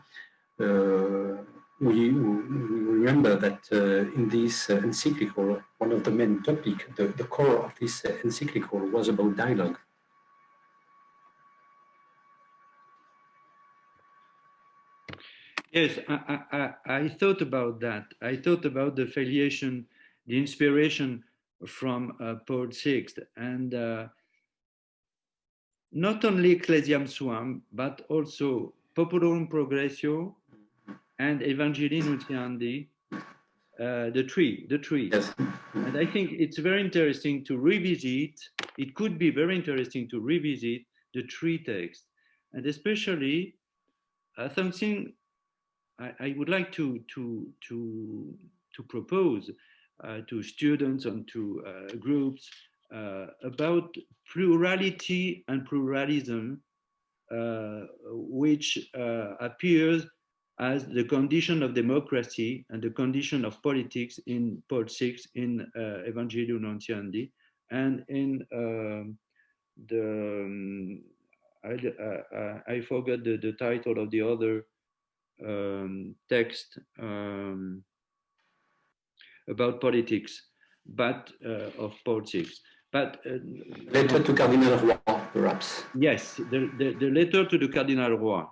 We remember that in this encyclical, one of the main topics, the core of this encyclical was about dialogue. Yes, I thought about that. I thought about the filiation, the inspiration from Paul VI, and not only Ecclesiam Suam, but also Populorum Progressio and Evangelii Nuntiandi, the tree. Yes. And I think it's very interesting to revisit, it could be very interesting to revisit the tree text, and especially something I would like to propose to students and to groups about plurality and pluralism, which appears as the condition of democracy and the condition of politics in Paul VI, in Evangelii Nuntiandi, and in I forgot the title of the other text about politics, but of Paul VI. But letter to Cardinal Roy, perhaps. Yes, the letter to the Cardinal Roy,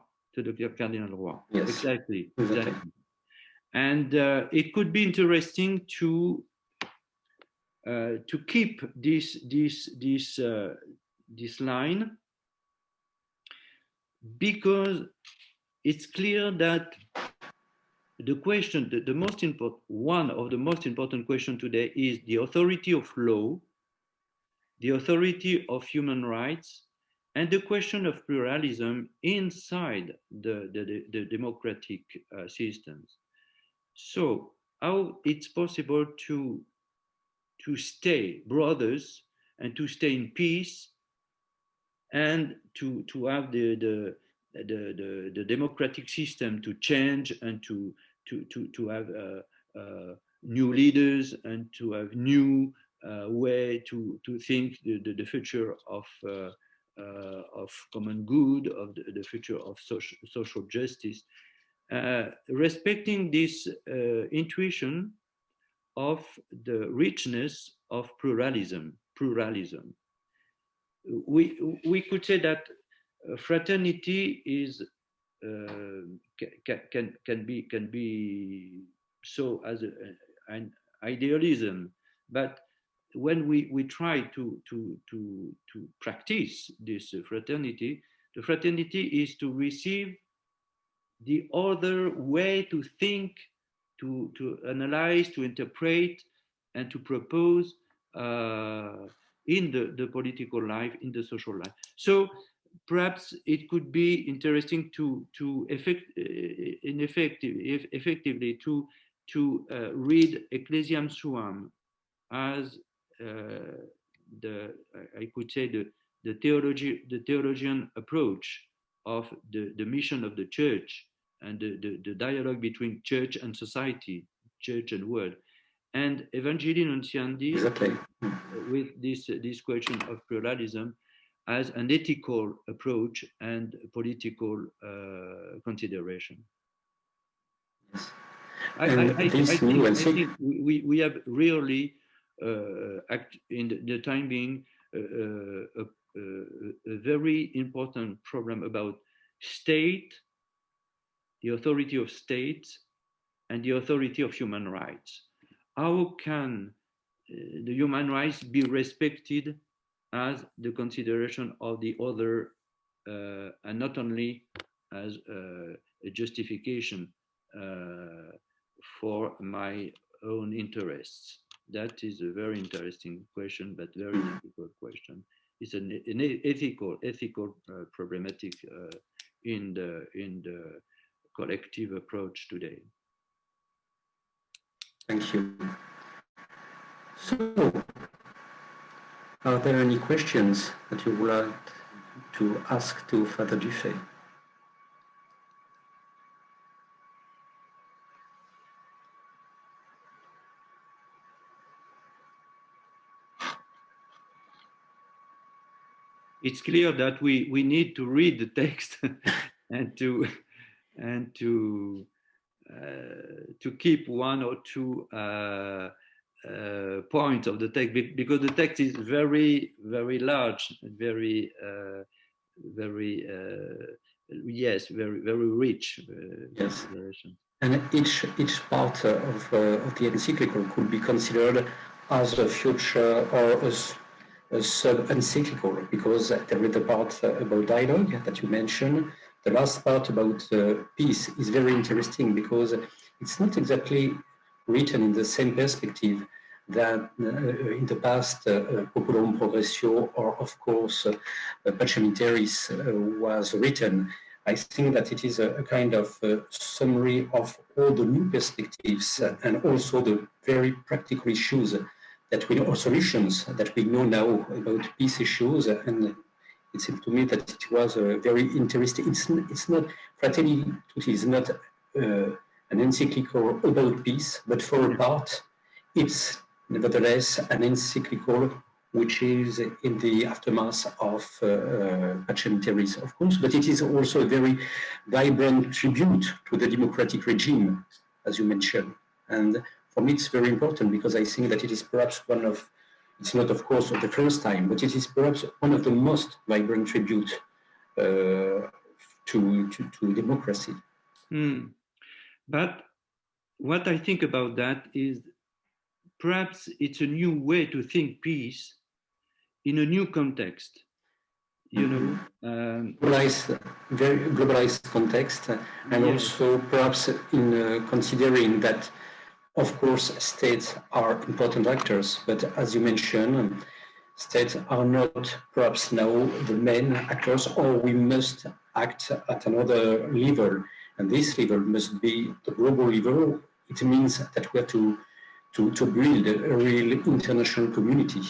Yes, exactly. And it could be interesting to keep this line, because it's clear that the question, the most important, one of the most important questions today is the authority of law, the authority of human rights, and the question of pluralism inside the democratic systems. So how it's possible to stay brothers and to stay in peace and to have the democratic system to change and to have new leaders and to have new way to think the future of common good, of the future of social justice, respecting this intuition of the richness of pluralism. We could say that fraternity is can be so as an idealism, but when we try to practice this fraternity, the fraternity is to receive the other way to think, to analyze, to interpret, and to propose in the political life, in the social life. So perhaps it could be interesting to effectively to read Ecclesiam Suam as I could say the theologian approach of the mission of the church and the dialogue between church and society, church and world, and Evangelii Nuntiandi, exactly, with this question of pluralism as an ethical approach and political consideration. Yes. I think we have really in the time being a very important problem about state, the authority of states, and the authority of human rights. how can the human rights be respected as the consideration of the other, and not only as a justification for my own interests? That is a very interesting question, but very difficult question. It's an ethical problematic in the collective approach today. Thank you. So, are there any questions that you would like to ask to Father Duffé? It's clear that we need to read the text and to keep one or two points of the text, because the text is very large, very yes, very rich. Yes. And each part of the encyclical could be considered as a future or a sub-encyclical, because there is the part about dialogue that you mentioned. The last part about peace is very interesting, because it's not exactly written in the same perspective that in the past Populum Progressio, or of course Pacem in Terris was written. I think that it is a kind of summary of all the new perspectives and also the very practical issues that we know, or solutions that we know now about peace issues. And it seemed to me that it was very interesting. It's not, Fratelli Tutti is not an encyclical about peace, but for a part, it's nevertheless an encyclical which is in the aftermath of Pacem in Terris, of course, but it is also a very vibrant tribute to the democratic regime, as you mentioned. And for me, it's very important, because I think that it is perhaps one of, it's not, of course, the first time, but it is perhaps one of the most vibrant tribute to democracy. But what I think about that is perhaps it's a new way to think peace in a new context. You know, very globalized context, and yes, also perhaps in considering that, of course, states are important actors, but as you mentioned, states are not perhaps now the main actors, or we must act at another level, and this level must be the global level. It means that we have to build a real international community.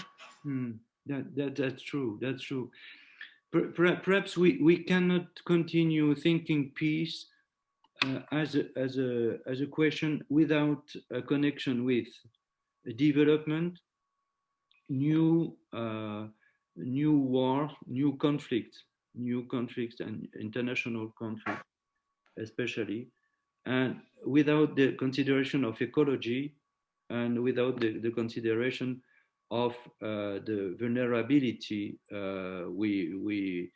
That's true. That's true. Perhaps we cannot continue thinking peace as a question without a connection with development, new war, new conflicts, and international conflicts, especially, and without the consideration of ecology, and without the consideration of the vulnerability we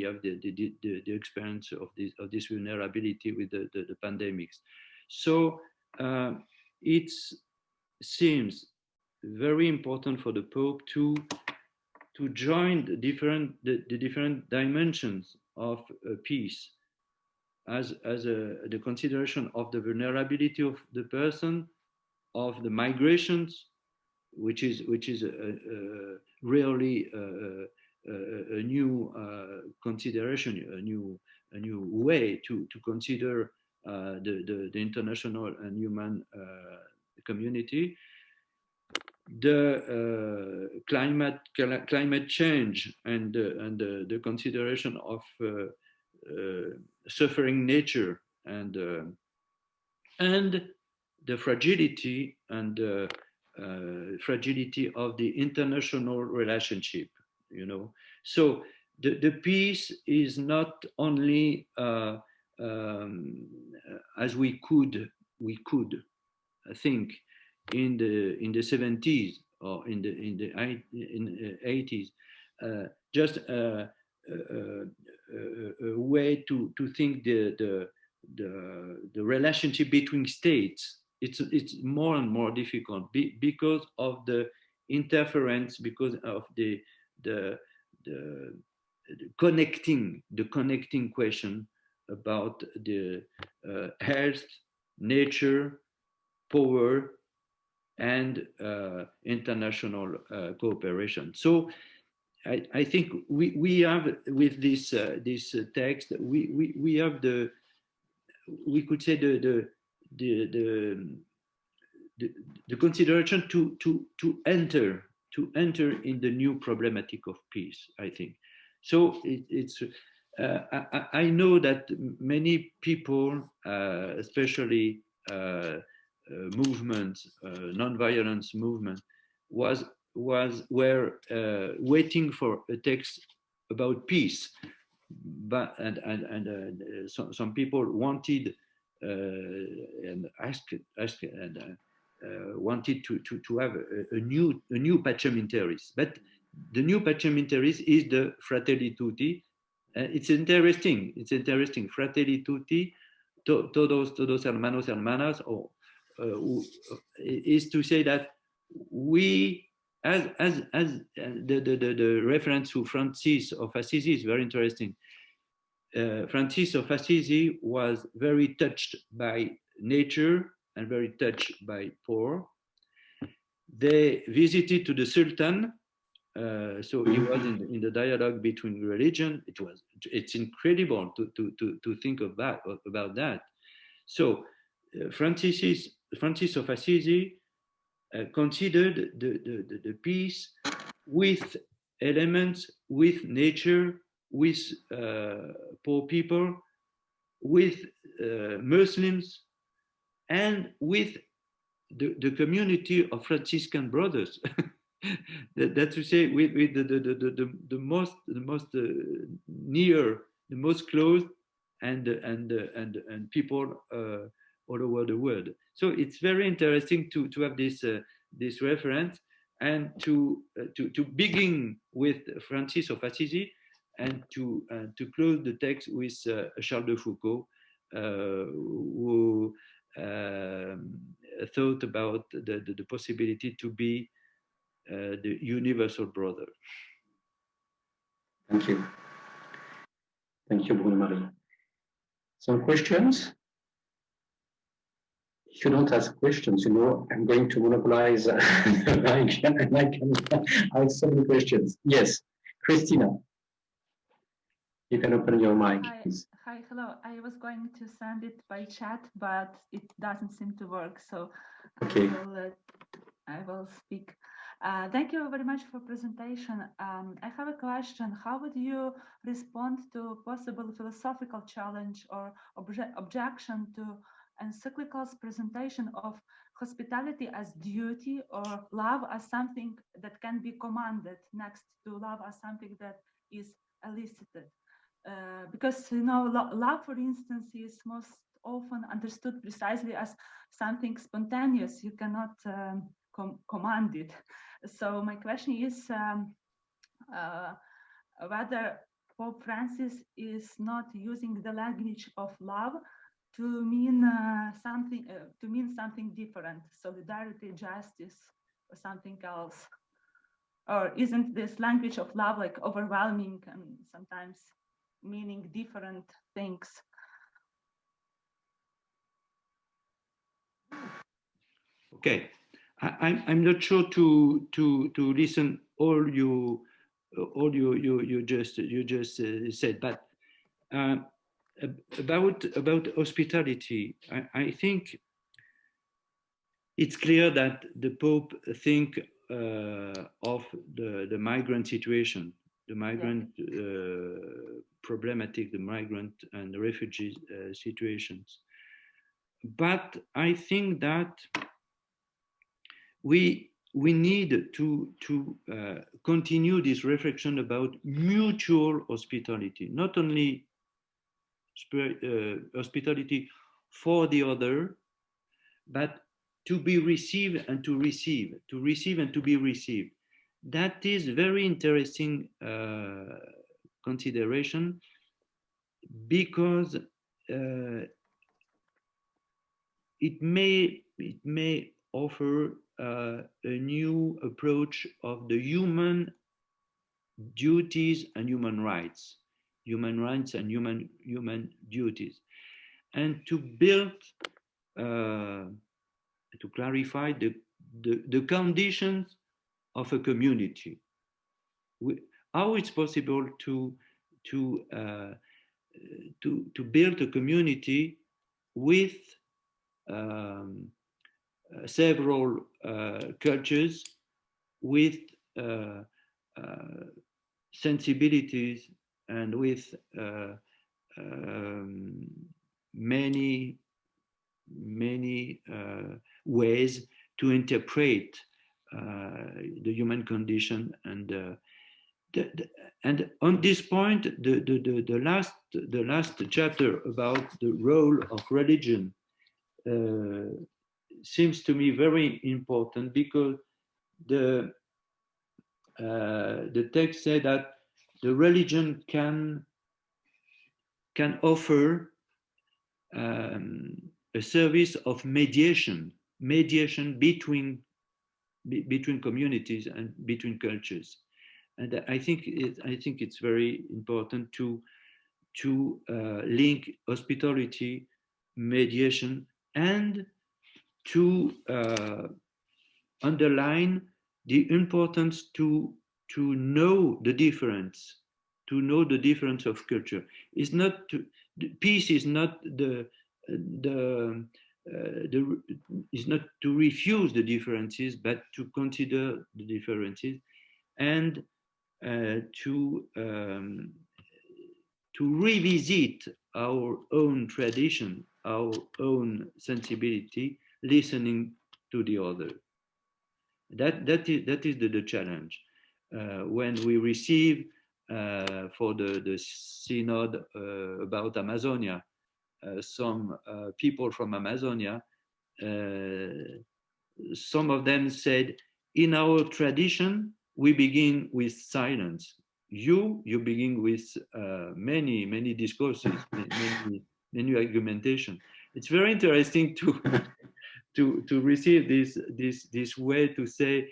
have the experience of this vulnerability with the pandemics. So it seems very important for the Pope to join the different dimensions of peace as the consideration of the vulnerability of the person, of the migrations, which is really a new consideration, a new way to consider the international and human community. The climate change and the consideration of suffering nature, and the fragility and fragility of the international relationship, you know. So the peace is not only as we could think in the 70s or in the 80s, just a way to think the relationship between states it's more and more difficult because of the interference, because of the connecting question about the health, nature, power, and international cooperation. So I think we have with this text we have we could say the consideration to enter in the new problematic of peace, I think. So I know that many people, especially movements, non-violence movement, were waiting for a text about peace, but some people wanted and asked and wanted to have a new pacem in terris. But the new pacem in terris is the Fratelli Tutti. It's interesting. Fratelli Tutti, todos hermanos hermanas, or is to say that we, as the reference to Francis of Assisi is very interesting. Francis of Assisi was very touched by nature and very touched by poor. They visited to the Sultan, so he was in the dialogue between religion. It's incredible to think of about that. So Francis of Assisi considered the peace with elements, with nature, with poor people, with Muslims, and with the community of Franciscan brothers. That's to say, with the most near, the most close, and people all over the world. So it's very interesting to have this reference, and to begin with Francis of Assisi, and to close the text with Charles de Foucault, who thought about the possibility to be the universal brother. Thank you. Thank you, Bruno Marie. Some questions? If you don't ask questions, I'm going to monopolize and I can ask so many questions. Yes, Christina, you can open your mic, please. Hi, hello. I was going to send it by chat, but it doesn't seem to work. So okay. I will speak. Thank you very much for presentation. I have a question. How would you respond to possible philosophical challenge or objection to Encyclical's presentation of hospitality as duty, or love as something that can be commanded, next to love as something that is elicited? Because love, for instance, is most often understood precisely as something spontaneous. You cannot command it. So my question is whether Pope Francis is not using the language of love to mean something different, solidarity, justice, or something else. Or isn't this language of love like overwhelming and sometimes meaning different things? Okay, I'm not sure to listen all you just said, but about hospitality, I think it's clear that the Pope think of the migrant situation, the migrant problematic, the migrant and the refugee situations. But I think that we need to continue this reflection about mutual hospitality, not only hospitality for the other, but to be received and to receive, to receive and to be received. That is very interesting consideration, because it may offer a new approach of the human duties and human rights and human duties, and to build, to clarify the conditions of a community. How it's possible to build a community with several cultures, with sensibilities, and with many ways to interpret the human condition. And on this point, the last chapter about the role of religion seems to me very important, because the text said that the religion can offer a service of mediation between communities and between cultures. And I think it's very important to link hospitality, mediation, and to underline the importance to know the difference, of culture. It's not peace is not is not to refuse the differences, but to consider the differences, and to revisit our own tradition, our own sensibility, listening to the other. That is the challenge. When we receive for the synod about Amazonia, some people from Amazonia, some of them said, in our tradition, we begin with silence. You begin with many discourses, many argumentation. It's very interesting to receive this way to say,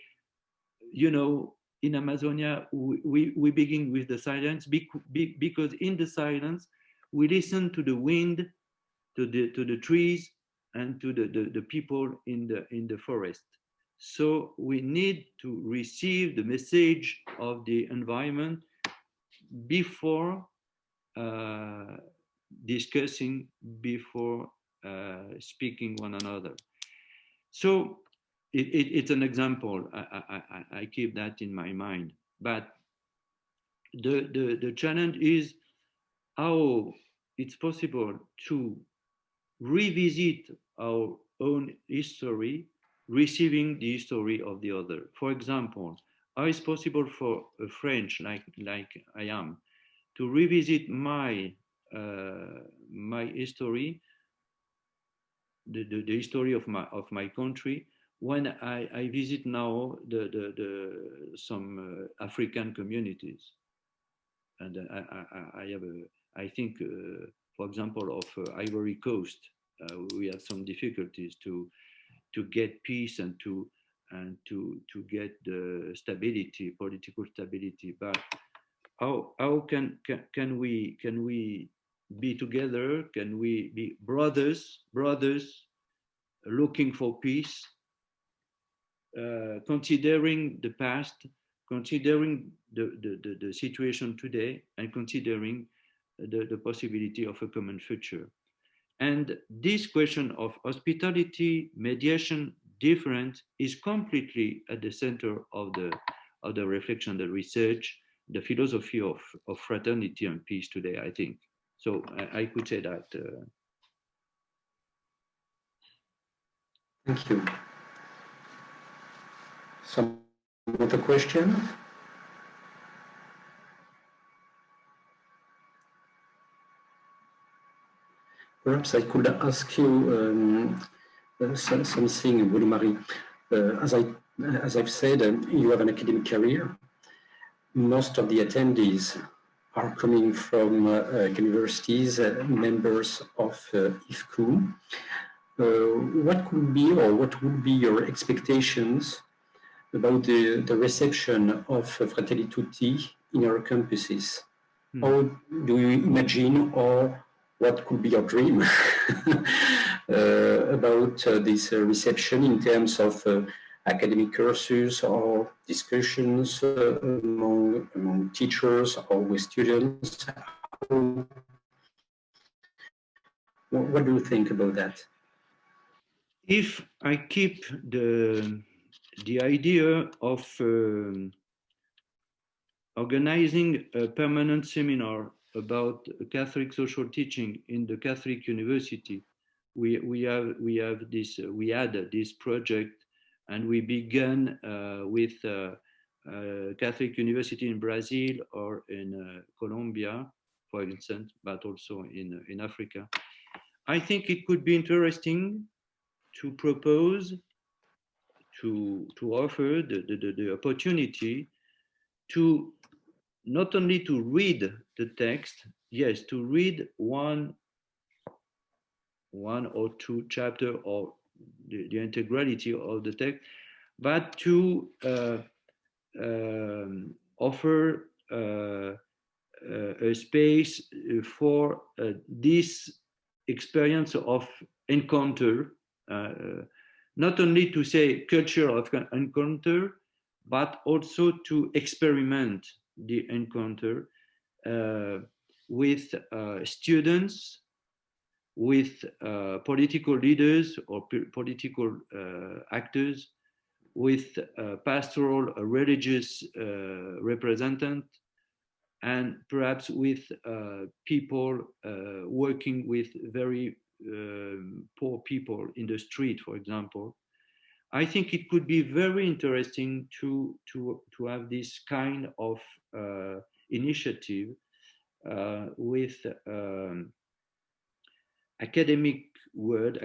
in Amazonia, we begin with the silence because in the silence, we listen to the wind, to the trees, and to the people in the forest. So we need to receive the message of the environment before discussing, before speaking one another. So it's an example. I keep that in my mind. But the challenge is how it's possible to revisit our own history, receiving the history of the other. For example, how is possible for a French like I am to revisit my history, the history of my country, when I visit now some African communities, and I think for example of Ivory Coast, we have some difficulties to get peace and to get the stability, political stability. But how can we be together? Can we be brothers looking for peace, considering the past, considering the situation today, and considering the possibility of a common future? And this question of hospitality, mediation, difference is completely at the center of the reflection, the research, the philosophy of fraternity and peace today, I think. So I could say that. Thank you. Some other question? Perhaps I could ask you something, Bruno Marie. As I've said, you have an academic career. Most of the attendees are coming from universities, members of IFCU. what could be or what would be your expectations about the reception of Fratelli Tutti in our campuses? How do you imagine, or what could be your dream about this reception in terms of academic courses or discussions among teachers or with students? What do you think about that? If I keep the idea of organizing a permanent seminar about Catholic social teaching in the Catholic University, we had this project, and we began with Catholic University in Brazil or in Colombia, for instance, but also in Africa. I think it could be interesting to propose, to offer the opportunity to not only to read the text, yes, to read one or two chapters or the integrality of the text, but to offer a space for this experience of encounter, not only to say culture of encounter, but also to experiment the encounter with students, with political leaders or political actors, with pastoral religious representatives, and perhaps with people working with very poor people in the street, for example. I think it could be very interesting to have this kind of initiative with academic world,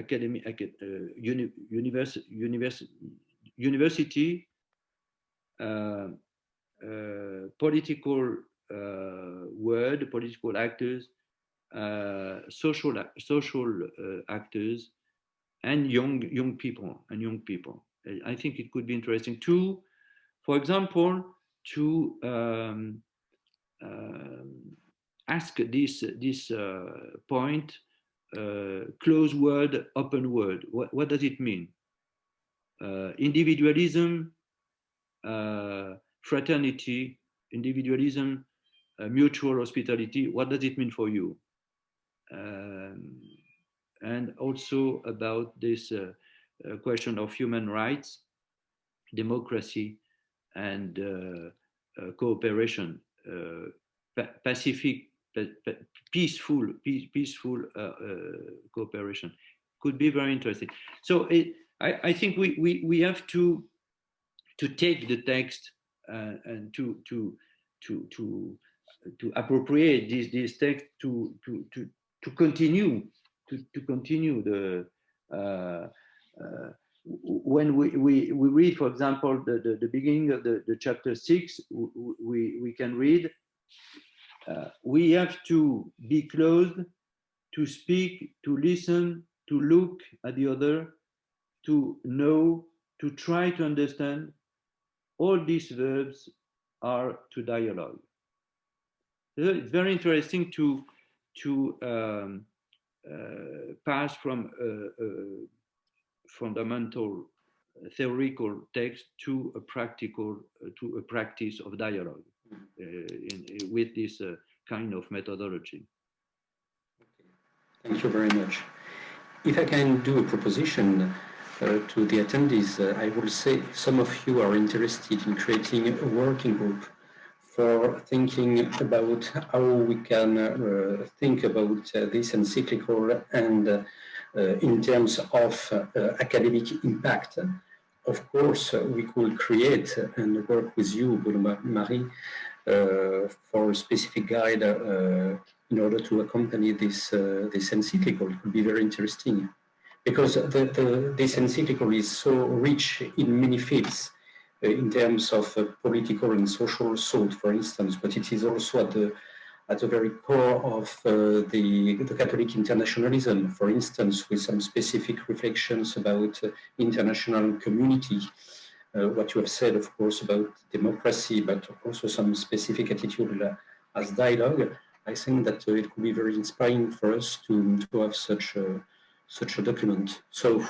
university, political world, political actors, social actors, and young people. I think it could be interesting to, for example, to ask this point, closed world, open world. What does it mean? Individualism, fraternity, individualism, mutual hospitality. What does it mean for you? And also about this question of human rights, democracy, and cooperation, peaceful cooperation. Could be very interesting. So I think we have to take the text and to appropriate this text to continue the when we read, for example, the beginning of the chapter 6, we can read, we have to be closed, to speak, to listen, to look at the other, to know, to try to understand. All these verbs are to dialogue. It's very interesting to pass from fundamental theoretical text to a practical, to a practice of dialogue with this kind of methodology. Thank you very much. If I can do a proposition to the attendees, I will say some of you are interested in creating a working group for thinking about how we can think about this encyclical and in terms of academic impact. Of course, we could create and work with you, Bruno Marie, for a specific guide in order to accompany this encyclical. It could be very interesting, because this encyclical is so rich in many fields, in terms of political and social thought, for instance, but it is also at the very core of the Catholic internationalism, for instance, with some specific reflections about international community. What you have said, of course, about democracy, but also some specific attitude as dialogue. I think that it could be very inspiring for us to have such a document. So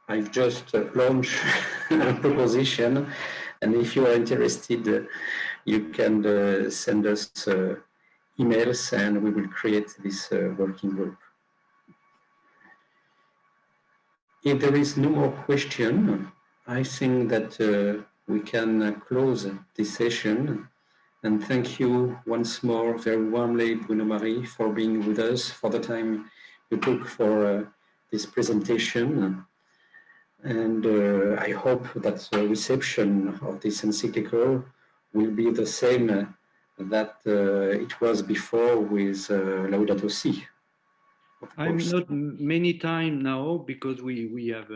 I've just launched a proposition, and if you are interested, you can send us emails, and we will create this working group. If there is no more question, I think that we can close this session. And thank you once more very warmly, Bruno Marie, for being with us, for the time you took for this presentation. And I hope that the reception of this encyclical will be the same that it was before with Laudato Si. I'm not many time now because we have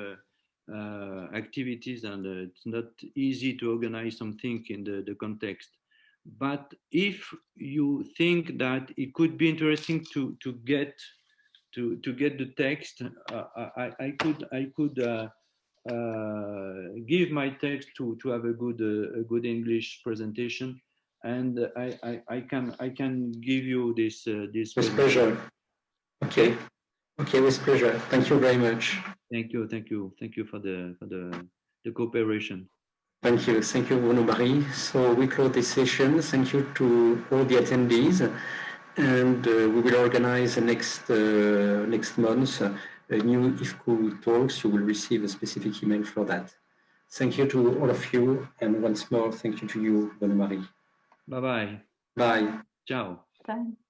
activities, and it's not easy to organize something in the context. But if you think that it could be interesting to get the text, I could give my text to have a good English presentation, and I can give you this with pleasure. Okay, with pleasure. Thank you very much. Thank you for the cooperation. Thank you, Bruno Marie. So we close this session. Thank you to all the attendees, and we will organize next month a new IFCU talks. You will receive a specific email for that. Thank you to all of you, and once more, thank you to you, Bruno Marie. Bye-bye. Bye. Ciao. Thanks.